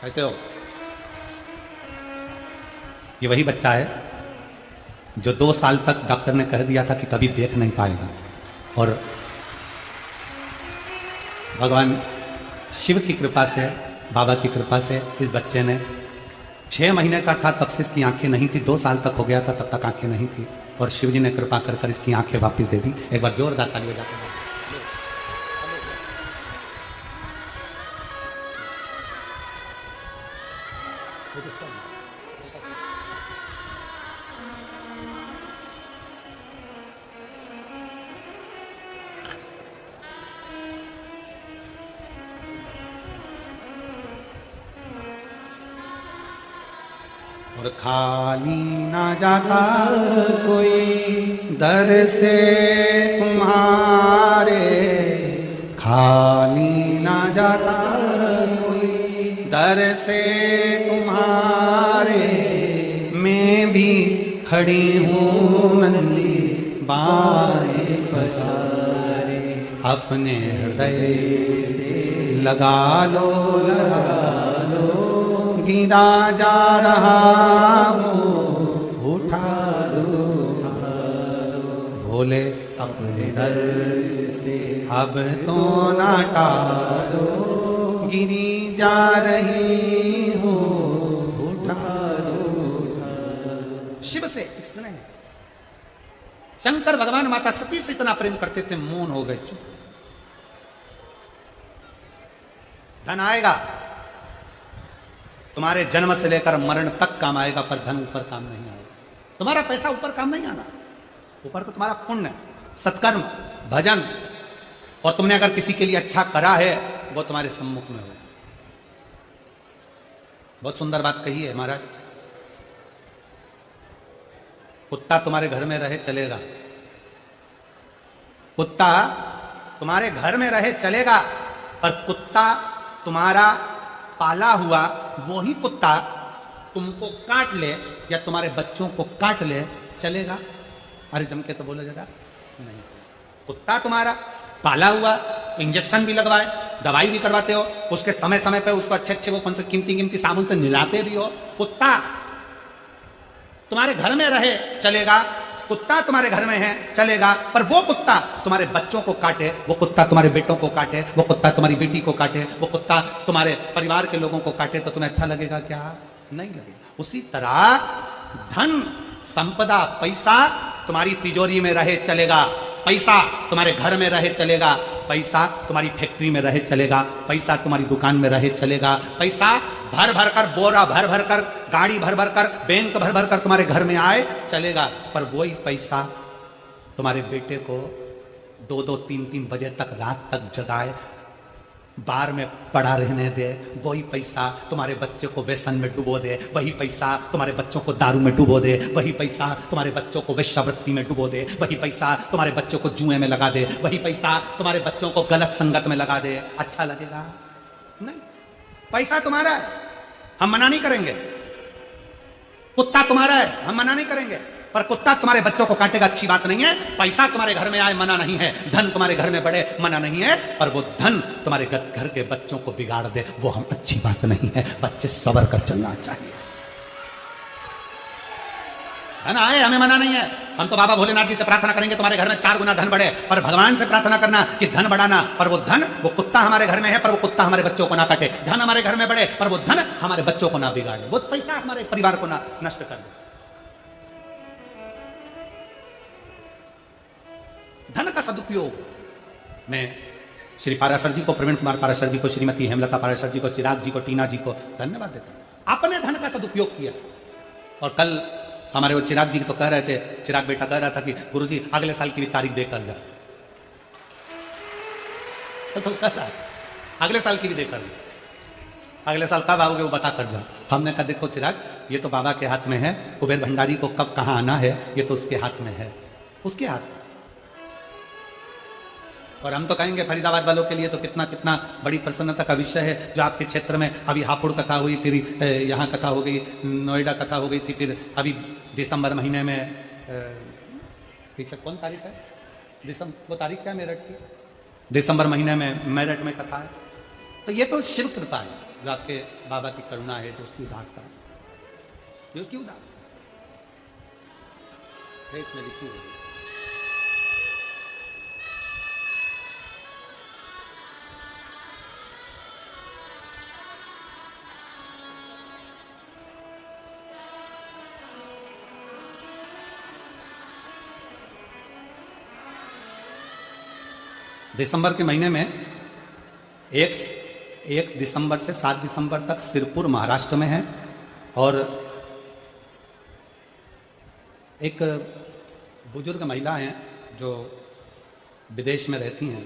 कैसे हो? ये वही बच्चा है जो 2 साल तक डॉक्टर ने कह दिया था कि कभी देख नहीं पाएगा, और भगवान शिव की कृपा से, बाबा की कृपा से इस बच्चे ने 6 महीने का था तब से इसकी आंखें नहीं थी, 2 साल तक हो गया था तब तक आंखें नहीं थी, और शिव जी ने कृपा कर कर इसकी आंखें वापस दे दी। एक बार जोरदार ताली बजाते हैं। और खाली ना जाता कोई दर से तुम्हारे, खाली ना जाता कोई दर से तुम्हारे, मैं भी खड़ी हूँ नंदी बारे पसारे, अपने हृदय से लगा लो गिरा जा रहा हूँ, उठा लो भोले अपने दर से, अब तो ना टालो, गिरी जा रही हूँ, उठा लो। शिव से इसने, शंकर भगवान माता सती से इतना प्रेम करते थे, मौन हो गए, चुप। धन आएगा, तुम्हारे जन्म से लेकर मरण तक काम आएगा, पर धन ऊपर काम नहीं आएगा। तुम्हारा पैसा ऊपर काम नहीं आना, ऊपर तो तुम्हारा पुण्य, सत्कर्म, भजन, और तुमने अगर किसी के लिए अच्छा करा है वो तुम्हारे सम्मुख में होगा। बहुत सुंदर बात कही है महाराज। कुत्ता तुम्हारे घर में रहे चलेगा, कुत्ता तुम्हारे घर में रहे चलेगा, पर कुत्ता तुम्हारा पाला हुआ वो ही कुत्ता तुमको काट ले या तुम्हारे बच्चों को काट ले, चलेगा? अरे जम के तो बोलो जरा, नहीं चलेगा। कुत्ता तुम्हारा पाला हुआ, इंजेक्शन भी लगवाए, दवाई भी करवाते हो, उसके समय समय पे उसको अच्छे अच्छे वो कौन से कीमती साबुन से नहलाते भी हो, कुत्ता तुम्हारे घर में रहे चलेगा, कुत्ता तुम्हारे घर में है चलेगा, पर वो कुत्ता तुम्हारे बच्चों को काटे, वो कुत्ता तुम्हारे बेटों को काटे, वो कुत्ता तुम्हारी बेटी को काटे, वो कुत्ता तुम्हारे परिवार के लोगों को काटे, तो तुम्हें अच्छा लगेगा क्या? नहीं लगेगा। उसी तरह धन, संपदा, पैसा तुम्हारी तिजोरी में रहे चलेगा, पैसा तुम्हारे घर में रहे चलेगा, पैसा तुम्हारी फैक्ट्री में रहे चलेगा, पैसा तुम्हारी दुकान में रहे चलेगा, पैसा भर भर कर, बोरा भर भर कर, गाड़ी भर भर कर, बैंक भर भर कर तुम्हारे घर में आए चलेगा, पर वही पैसा तुम्हारे बेटे को 2-2, 3-3 बजे तक रात तक जगाए, बार में पड़ा रहने दे, वही पैसा तुम्हारे बच्चे को व्यसन में डुबो दे, वही पैसा तुम्हारे बच्चों को दारू में डुबो दे, वही पैसा तुम्हारे बच्चों को वेश्यावृत्ति में डुबो दे, वही पैसा तुम्हारे बच्चों को जुए में लगा दे, वही पैसा तुम्हारे बच्चों को गलत संगत में लगा दे, अच्छा लगेगा? नहीं। पैसा तुम्हारा है, हम मना नहीं करेंगे। कुत्ता तुम्हारा है, हम मना नहीं करेंगे, पर कुत्ता तुम्हारे बच्चों को काटेगा, अच्छी बात नहीं है। पैसा तुम्हारे घर में आए मना नहीं है, धन तुम्हारे घर में बढ़े मना नहीं है, पर वो धन तुम्हारे घर के बच्चों को बिगाड़ दे वो हम अच्छी बात नहीं है। बच्चे सबर कर चलना चाहिए। धन आए हमें मना नहीं है, हम तो बाबा भोलेनाथ जी से प्रार्थना करेंगे तुम्हारे घर में 4 गुना धन बढ़े, पर भगवान से प्रार्थना करना कि धन बढ़ाना, पर वो धन, वो कुत्ता हमारे घर में है पर वो कुत्ता हमारे बच्चों को ना काटे, धन हमारे घर में बढ़े पर वो धन हमारे बच्चों को ना बिगाड़े, वो पैसा हमारे परिवार को ना नष्ट कर दे। धन का सदुपयोग मैं श्री पाराशर जी को, प्रवीण कुमार पाराशर जी को, श्रीमती हेमलता पाराशर जी को, चिराग जी को, टीना जी को धन्यवाद देता हूं। आपने धन का सदुपयोग किया। और कल हमारे वो चिराग जी तो कह रहे थे, चिराग बेटा कह रहा था कि गुरुजी अगले साल की भी तारीख देकर जा, तो कह रहा अगले साल की भी देकर जा, अगले साल कब आओगे वो बता कर जाओ। हमने कहा देखो चिराग, ये तो बाबा के हाथ में है, कुबेर भंडारी को कब कहां आना है ये तो उसके हाथ में है, उसके हाथ में। और हम तो कहेंगे फरीदाबाद वालों के लिए तो कितना कितना बड़ी प्रसन्नता का विषय है जो आपके क्षेत्र में अभी हापुड़ कथा हुई, फिर यहाँ कथा हो गई, नोएडा कथा हो गई थी, फिर अभी दिसंबर महीने में कौन तारीख है, दिसंबर वो तारीख क्या है मेरठ की, दिसंबर महीने में मेरठ में कथा है। तो ये तो शिव कृपा है जो आपके बाबा की करुणा है, जो उसकी उदारता है, जो उसकी उदारता है इसमें लिखी हुई। दिसंबर के महीने में 1 दिसंबर से 7 दिसंबर तक सिरपुर महाराष्ट्र में है, और एक बुजुर्ग महिला हैं जो विदेश में रहती हैं,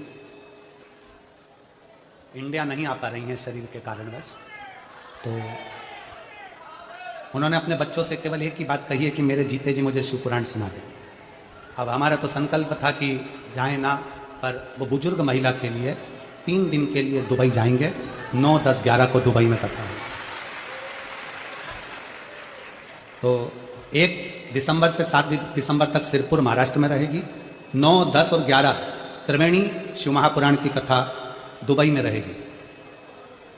इंडिया नहीं आ पा रही हैं शरीर के कारणवश, तो उन्होंने अपने बच्चों से केवल एक ही बात कही है कि मेरे जीते जी मुझे शिव पुराण सुना दें। अब हमारा तो संकल्प था कि जाएं ना, पर वो बुजुर्ग महिला के लिए 3 दिन के लिए दुबई जाएंगे, 9, 10, 11 को दुबई में कथा है। तो 1 दिसंबर से 7 दिसंबर तक सिरपुर महाराष्ट्र में रहेगी, 9, 10 और 11 त्रिवेणी शिव महापुराण की कथा दुबई में रहेगी,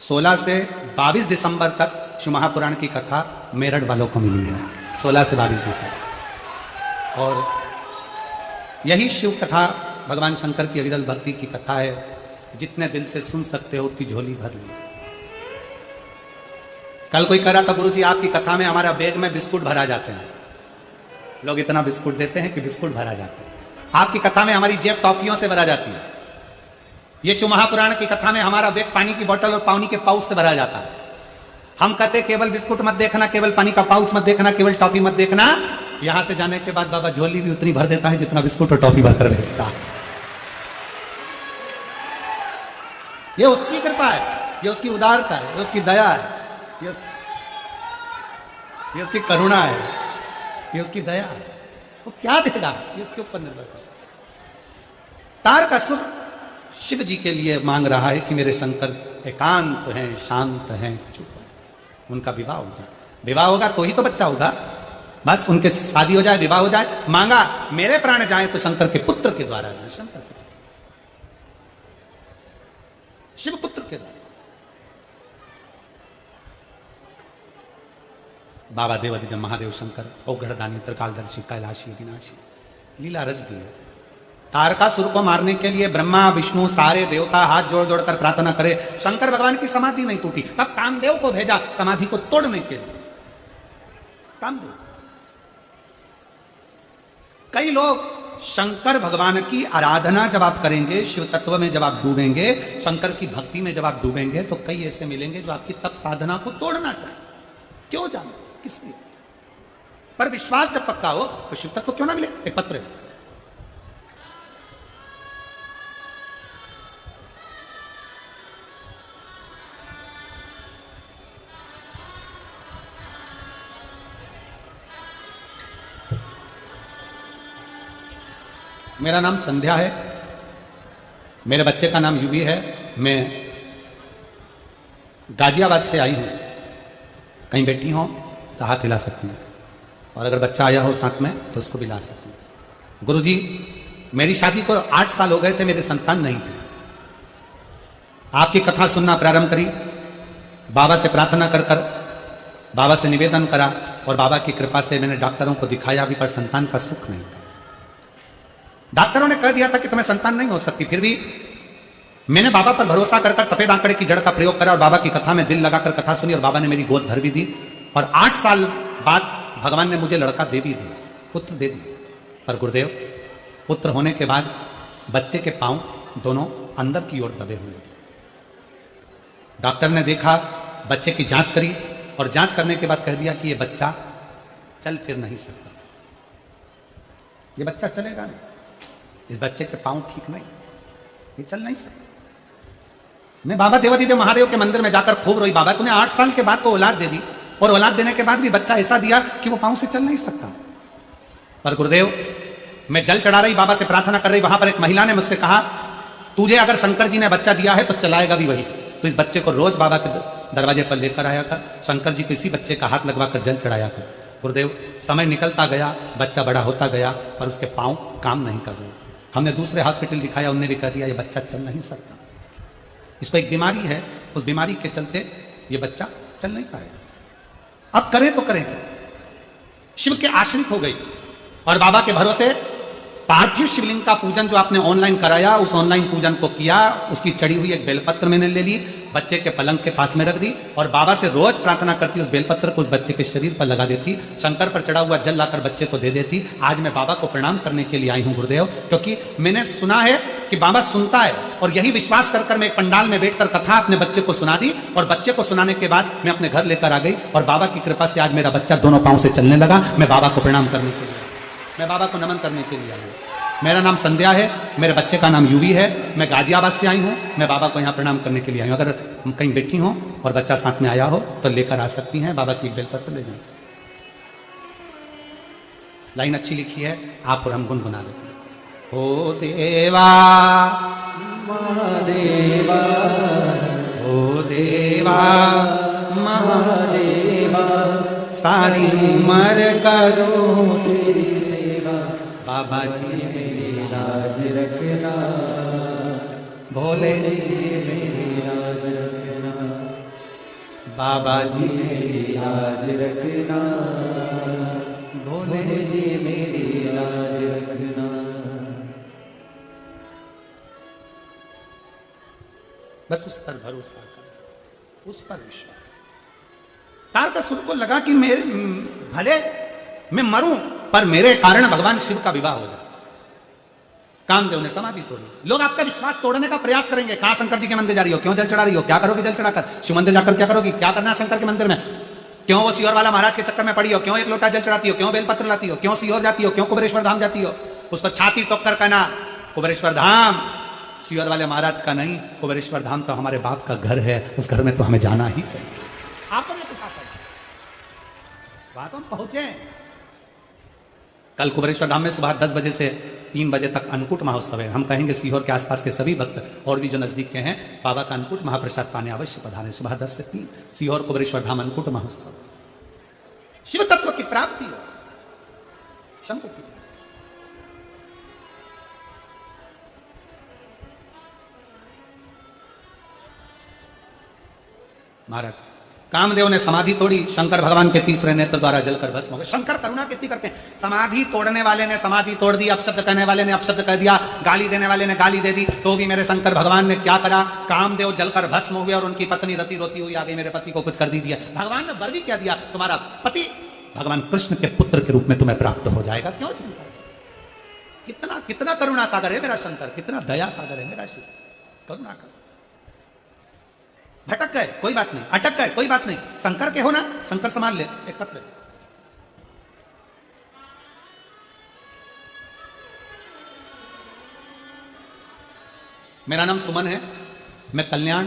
16 से 22 दिसंबर तक शिव महापुराण की कथा मेरठ वालों को मिली है, 16 से 22 दिसंबर। और यही शिव कथा भगवान शंकर की अविरल भक्ति की कथा है, जितने दिल से सुन सकते हो उतनी झोली भर लीजिए। कल कोई कह रहा था गुरुजी आपकी कथा में हमारा बैग में बिस्कुट भरा जाते हैं, लोग इतना बिस्कुट देते हैं कि बिस्कुट भरा जाते हैं। आपकी कथा में हमारी जेब टॉफियों से भरा जाती है, ये शिव महापुराण की कथा में हमारा बैग पानी की बोतल और पानी के पाउच से भरा जाता है। हम कहते केवल बिस्कुट मत देखना, केवल पानी का पाउच मत देखना, केवल टॉफी मत देखना, यहां से जाने के बाद बाबा झोली भी उतनी भर देता है जितना बिस्कुट और टॉफी भरकर भेजता है। ये उसकी कृपा है, ये उसकी उदारता है, ये उसकी दया है, ये उसकी करुणा है, ये उसकी दया है। वो क्या देगा ये उसके ऊपर निर्भर करता है। तार का सुर शिव जी के लिए मांग रहा है कि मेरे शंकर एकांत हैं, शांत हैं, चुप हैं, उनका विवाह हो जाए। विवाह होगा तो ही तो बच्चा होगा, बस उनके शादी हो जाए, विवाह हो जाए। मांगा मेरे प्राण जाए तो शंकर के पुत्र के द्वारा जाए, शंकर के शिव पुत्र के द्वारा। बाबा देवादिदेव महादेव शंकर औघड़दानी त्रिकालदर्शी कैलाशी विनाशी लीला रच दी है। तारकासुर को मारने के लिए ब्रह्मा विष्णु सारे देवता हाथ जोड़ जोड़ कर प्रार्थना करे, शंकर भगवान की समाधि नहीं टूटी, तब कामदेव को भेजा समाधि को तोड़ने के लिए। कामदेव, कई लोग शंकर भगवान की आराधना जब आप करेंगे, शिव तत्व में जब आप डूबेंगे, शंकर की भक्ति में जब आप डूबेंगे, तो कई ऐसे मिलेंगे जो आपकी तप साधना को तोड़ना चाहे। क्यों जाने, किस लिए? पर विश्वास जब पक्का हो तो शिव तत्व क्यों ना मिले। एक पत्र है, मेरा नाम संध्या है, मेरे बच्चे का नाम युवी है, मैं गाजियाबाद से आई हूं। कहीं बैठी हो तो हाथ हिला सकती हैं। और अगर बच्चा आया हो साथ में तो उसको भी ला सकते हैं। गुरुजी, मेरी शादी को 8 साल हो गए थे, मेरे संतान नहीं थे। आपकी कथा सुनना प्रारंभ करी, बाबा से प्रार्थना कर कर बाबा से निवेदन करा, और बाबा की कृपा से मैंने डॉक्टरों को दिखाया भी, पर संतान का सुख नहीं था। डॉक्टरों ने कह दिया था कि तुम्हें संतान नहीं हो सकती, फिर भी मैंने बाबा पर भरोसा कर कर सफेद आंकड़े की जड़ का प्रयोग करा और बाबा की कथा में दिल लगाकर कथा सुनी, और बाबा ने मेरी गोद भर भी दी। और 8 साल बाद भगवान ने मुझे लड़का दे भी दिया, पुत्र दे दिया। पर गुरुदेव, पुत्र होने के बाद बच्चे के पांव दोनों अंदर की ओर दबे हुए थे। डॉक्टर ने देखा, बच्चे की जांच करी, और जांच करने के बाद कह दिया कि ये बच्चा चल फिर नहीं सकता, ये बच्चा चलेगा नहीं, इस बच्चे के पांव ठीक नहीं, ये चल नहीं सकता। मैं बाबा देवादिदेव महादेव के मंदिर में जाकर खूब रोई, बाबा तूने 8 साल के बाद तो औलाद दे दी, और औलाद देने के बाद भी बच्चा ऐसा दिया कि वो पांव से चल नहीं सकता। पर गुरुदेव, मैं जल चढ़ा रही, बाबा से प्रार्थना कर रही, वहां पर एक महिला ने मुझसे कहा, तुझे अगर शंकर जी ने बच्चा दिया है तो चलाएगा भी वही, तो इस बच्चे को रोज बाबा के दरवाजे पर लेकर आया कर, शंकर जी किसी बच्चे का हाथ लगवाकर जल चढ़ाया कर। गुरुदेव, समय निकलता गया, बच्चा बड़ा होता गया, पर उसके पांव काम नहीं कर रहे थे। हमने दूसरे हॉस्पिटल दिखाया, उनने भी कह दिया ये बच्चा चल नहीं सकता, इसको एक बीमारी है, उस बीमारी के चलते ये बच्चा चल नहीं पाएगा। अब करें तो करें क्या? शिव के आश्रित हो गई, और बाबा के भरोसे पार्थिव शिवलिंग का पूजन जो आपने ऑनलाइन कराया, उस ऑनलाइन पूजन को किया, उसकी चढ़ी हुई एक बेलपत्र मैंने ले ली, बच्चे के पलंग के पास में रख दी, और बाबा से रोज प्रार्थना करती, उस बेलपत्र को उस बच्चे के शरीर पर लगा देती, शंकर पर चढ़ा हुआ जल लाकर बच्चे को दे देती। आज मैं बाबा को प्रणाम करने के लिए आई हूं गुरुदेव, क्योंकि मैंने सुना है कि बाबा सुनता है, और यही विश्वास कर कर मैं एक पंडाल में बैठकर कथा अपने बच्चे को सुना दी, और बच्चे को सुनाने के बाद मैं अपने घर लेकर आ गई, और बाबा की कृपा से आज मेरा बच्चा दोनों पांव से चलने लगा। मैं बाबा को प्रणाम करने के लिए, मैं बाबा को नमन करने के लिए आई हूं। मेरा नाम संध्या है, मेरे बच्चे का नाम यूवी है, मैं गाजियाबाद से आई हूँ, मैं बाबा को यहाँ प्रणाम करने के लिए आई हूँ। अगर कहीं बैठी हो और बच्चा साथ में आया हो तो लेकर आ सकती हैं, बाबा की एक बेलपत्र ले जाए। लाइन अच्छी लिखी है, आप और हम गुनगुना लेते हैं। ओ देवा महादेवा, ओ देवा महादेवा, सारी उम्र करो तेरी सेवा, बाबा जी मेरी लाज रखना, भोले जी मेरी लाज रखना, बाबा जी मेरी लाज रखना, भोले जी मेरी लाज रखना। बस उस पर भरोसा कर, उस पर विश्वास। तारकासुर को लगा कि मेरे भले मैं मरूं, पर मेरे कारण भगवान शिव का विवाह हो जाए। कामदेव ने समाधि तोड़ी। लोग आपका विश्वास तोड़ने का प्रयास करेंगे, कहां शंकर जी के मंदिर जा रही हो, क्यों जल चढ़ा रही हो, क्या करोगी जल चढ़ाकर, शिव मंदिर जाकर क्या करोगी, क्या करना शंकर के मंदिर में, क्यों वो सीहोर वाला महाराज के चक्कर में पड़ी हो, क्यों एक लोटा जल चढ़ाती हो, क्यों बेलपत्र लाती हो, क्यों सीहोर जाती हो, क्यों कुबेरेश्वर धाम जाती हो। उसको छाती टोक कर कहना, कुबेरेश्वर धाम सीहोर वाले महाराज का नहीं, कुबेरेश्वर धाम तो हमारे बाप का घर है, उस घर में तो हमें जाना ही चाहिए। आपको वहां तो हम पहुंचे। कल कुबेरेश्वर धाम में सुबह 10 बजे से 3 बजे तक अन्नकूट महोत्सव है। हम कहेंगे सीहोर के आसपास के सभी भक्त और भी जो नजदीक के हैं, बाबा का अन्नकूट महाप्रसाद पाने अवश्य पधारें। सुबह 10 से 3 सीहोर कुबेरेश्वर धाम अन्नकूट महोत्सव, शिव तत्व की प्राप्ति हो, शंकर की। महाराज कामदेव ने समाधि तोड़ी, शंकर भगवान के तीसरे नेत्र द्वारा जलकर भस्म हो गए। शंकर करुणा कितनी करते हैं। समाधि तोड़ने वाले ने समाधि तोड़ दी, अपशब्द कहने वाले ने अपशब्द कह दिया, गाली देने वाले ने गाली दे दी, तो भी मेरे शंकर भगवान ने क्या करा, कामदेव जलकर भस्म हुए और उनकी पत्नी रति रोती हुई आ गई, मेरे पति को कुछ कर दीजिए। भगवान ने वर भी क्या दिया, तुम्हारा पति भगवान कृष्ण के पुत्र के रूप में तुम्हें प्राप्त हो जाएगा। क्यों चिंता, कितना कितना करुणा सागर है मेरा शंकर, कितना दया सागर है मेरा शिव। करुणा कर, भटक गए कोई बात नहीं, अटक गए कोई बात नहीं, शंकर के हो ना, शंकर संभाल ले एकत्र। मेरा नाम सुमन है, मैं कल्याण